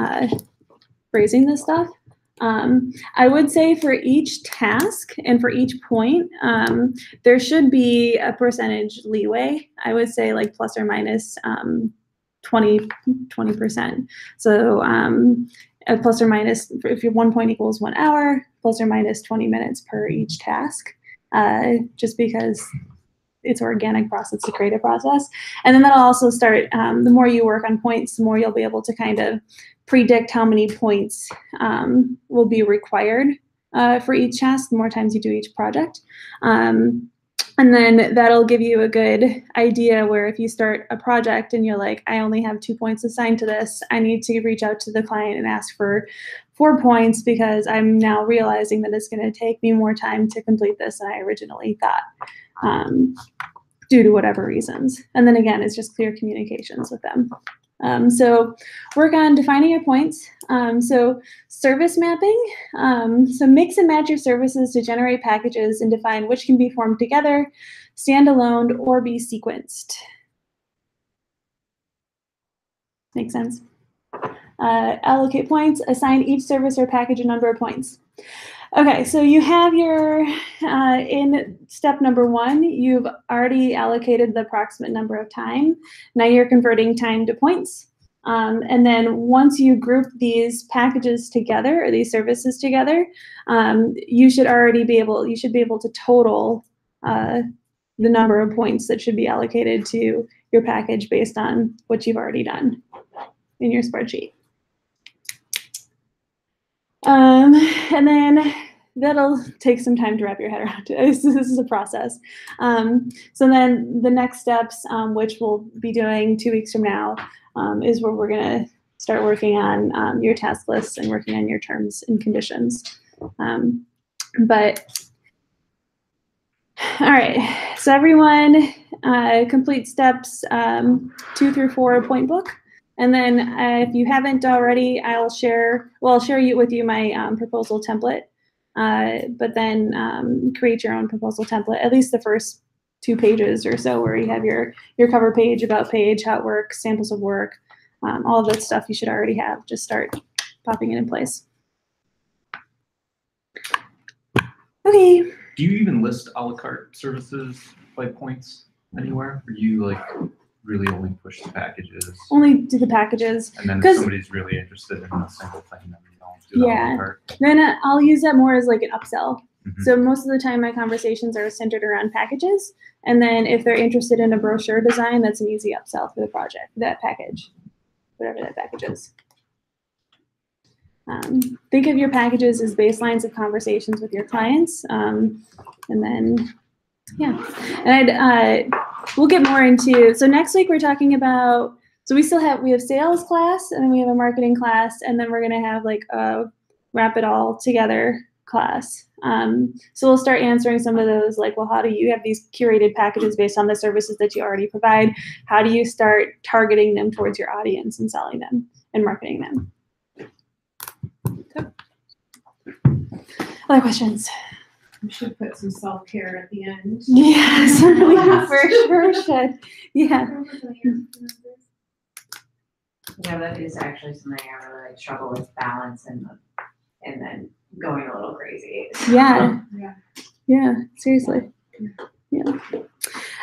phrasing this stuff. I would say for each task and for each point, there should be a percentage leeway. I would say like plus or minus 20%. So plus or minus, if your 1 point equals 1 hour, plus or minus 20 minutes per each task, just because it's an organic process, it's a creative process. And then that'll also start, the more you work on points, the more you'll be able to kind of predict how many points will be required for each task, the more times you do each project. And then that'll give you a good idea where if you start a project and you're like, I only have 2 points assigned to this, I need to reach out to the client and ask for 4 points because I'm now realizing that it's going to take me more time to complete this than I originally thought, due to whatever reasons. And then again, it's just clear communications with them. So work on defining your points. So service mapping. So mix and match your services to generate packages and define which can be formed together, standalone, or be sequenced. Make sense? Allocate points. Assign each service or package a number of points. Okay, so you have your, in step number 1, you've already allocated the approximate number of time. Now you're converting time to points. And then once you group these packages together, or these services together, you should be able to total the number of points that should be allocated to your package based on what you've already done in your spreadsheet. And then that'll take some time to wrap your head around. This is a process. So then the next steps, which we'll be doing 2 weeks from now, is where we're going to start working on your task lists and working on your terms and conditions. But all right, so everyone complete steps 2 through 4 point book. And then if you haven't already, I'll share with you my proposal template. But then create your own proposal template, at least the first 2 pages or so, where you have your cover page, about page, how it works, samples of work, all of that stuff you should already have. Just start popping it in place. Okay. Do you even list a la carte services by points anywhere? Or do you like really only push the packages? Only do the packages. And then if somebody's really interested in a single thing, then we don't do that a la carte. Then I'll use that more as like an upsell. So most of the time my conversations are centered around packages. And then if they're interested in a brochure design, that's an easy upsell for the project, that package, whatever that package is. Think of your packages as baselines of conversations with your clients. And then, yeah. And we'll get more into, so next week we're talking about, so we have sales class, and then we have a marketing class, and then we're going to have like a wrap it all together class. So we'll start answering some of those, like, well, how do you have these curated packages based on the services that you already provide? How do you start targeting them towards your audience and selling them and marketing them? So, other questions? We should put some self-care at the end. Yes, we for sure should. Yeah. Yeah, that is actually something I really like struggle with, balance and then going a little crazy. Yeah. Yeah, seriously. Yeah.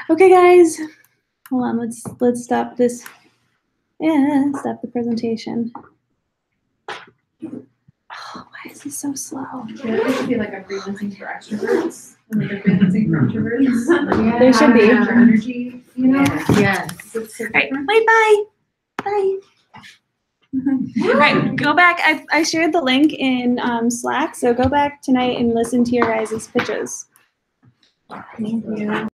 Okay, guys. Hold on, let's stop this. Yeah, stop the presentation. Oh, why is this so slow? There should be like a freelancing for extroverts and like a freelancing for introverts. Yeah, there should be. Energy, you know? Yes. All right, wait, bye. Bye. All right, go back. I shared the link in Slack, so go back tonight and listen to your guys' pitches. Thank you.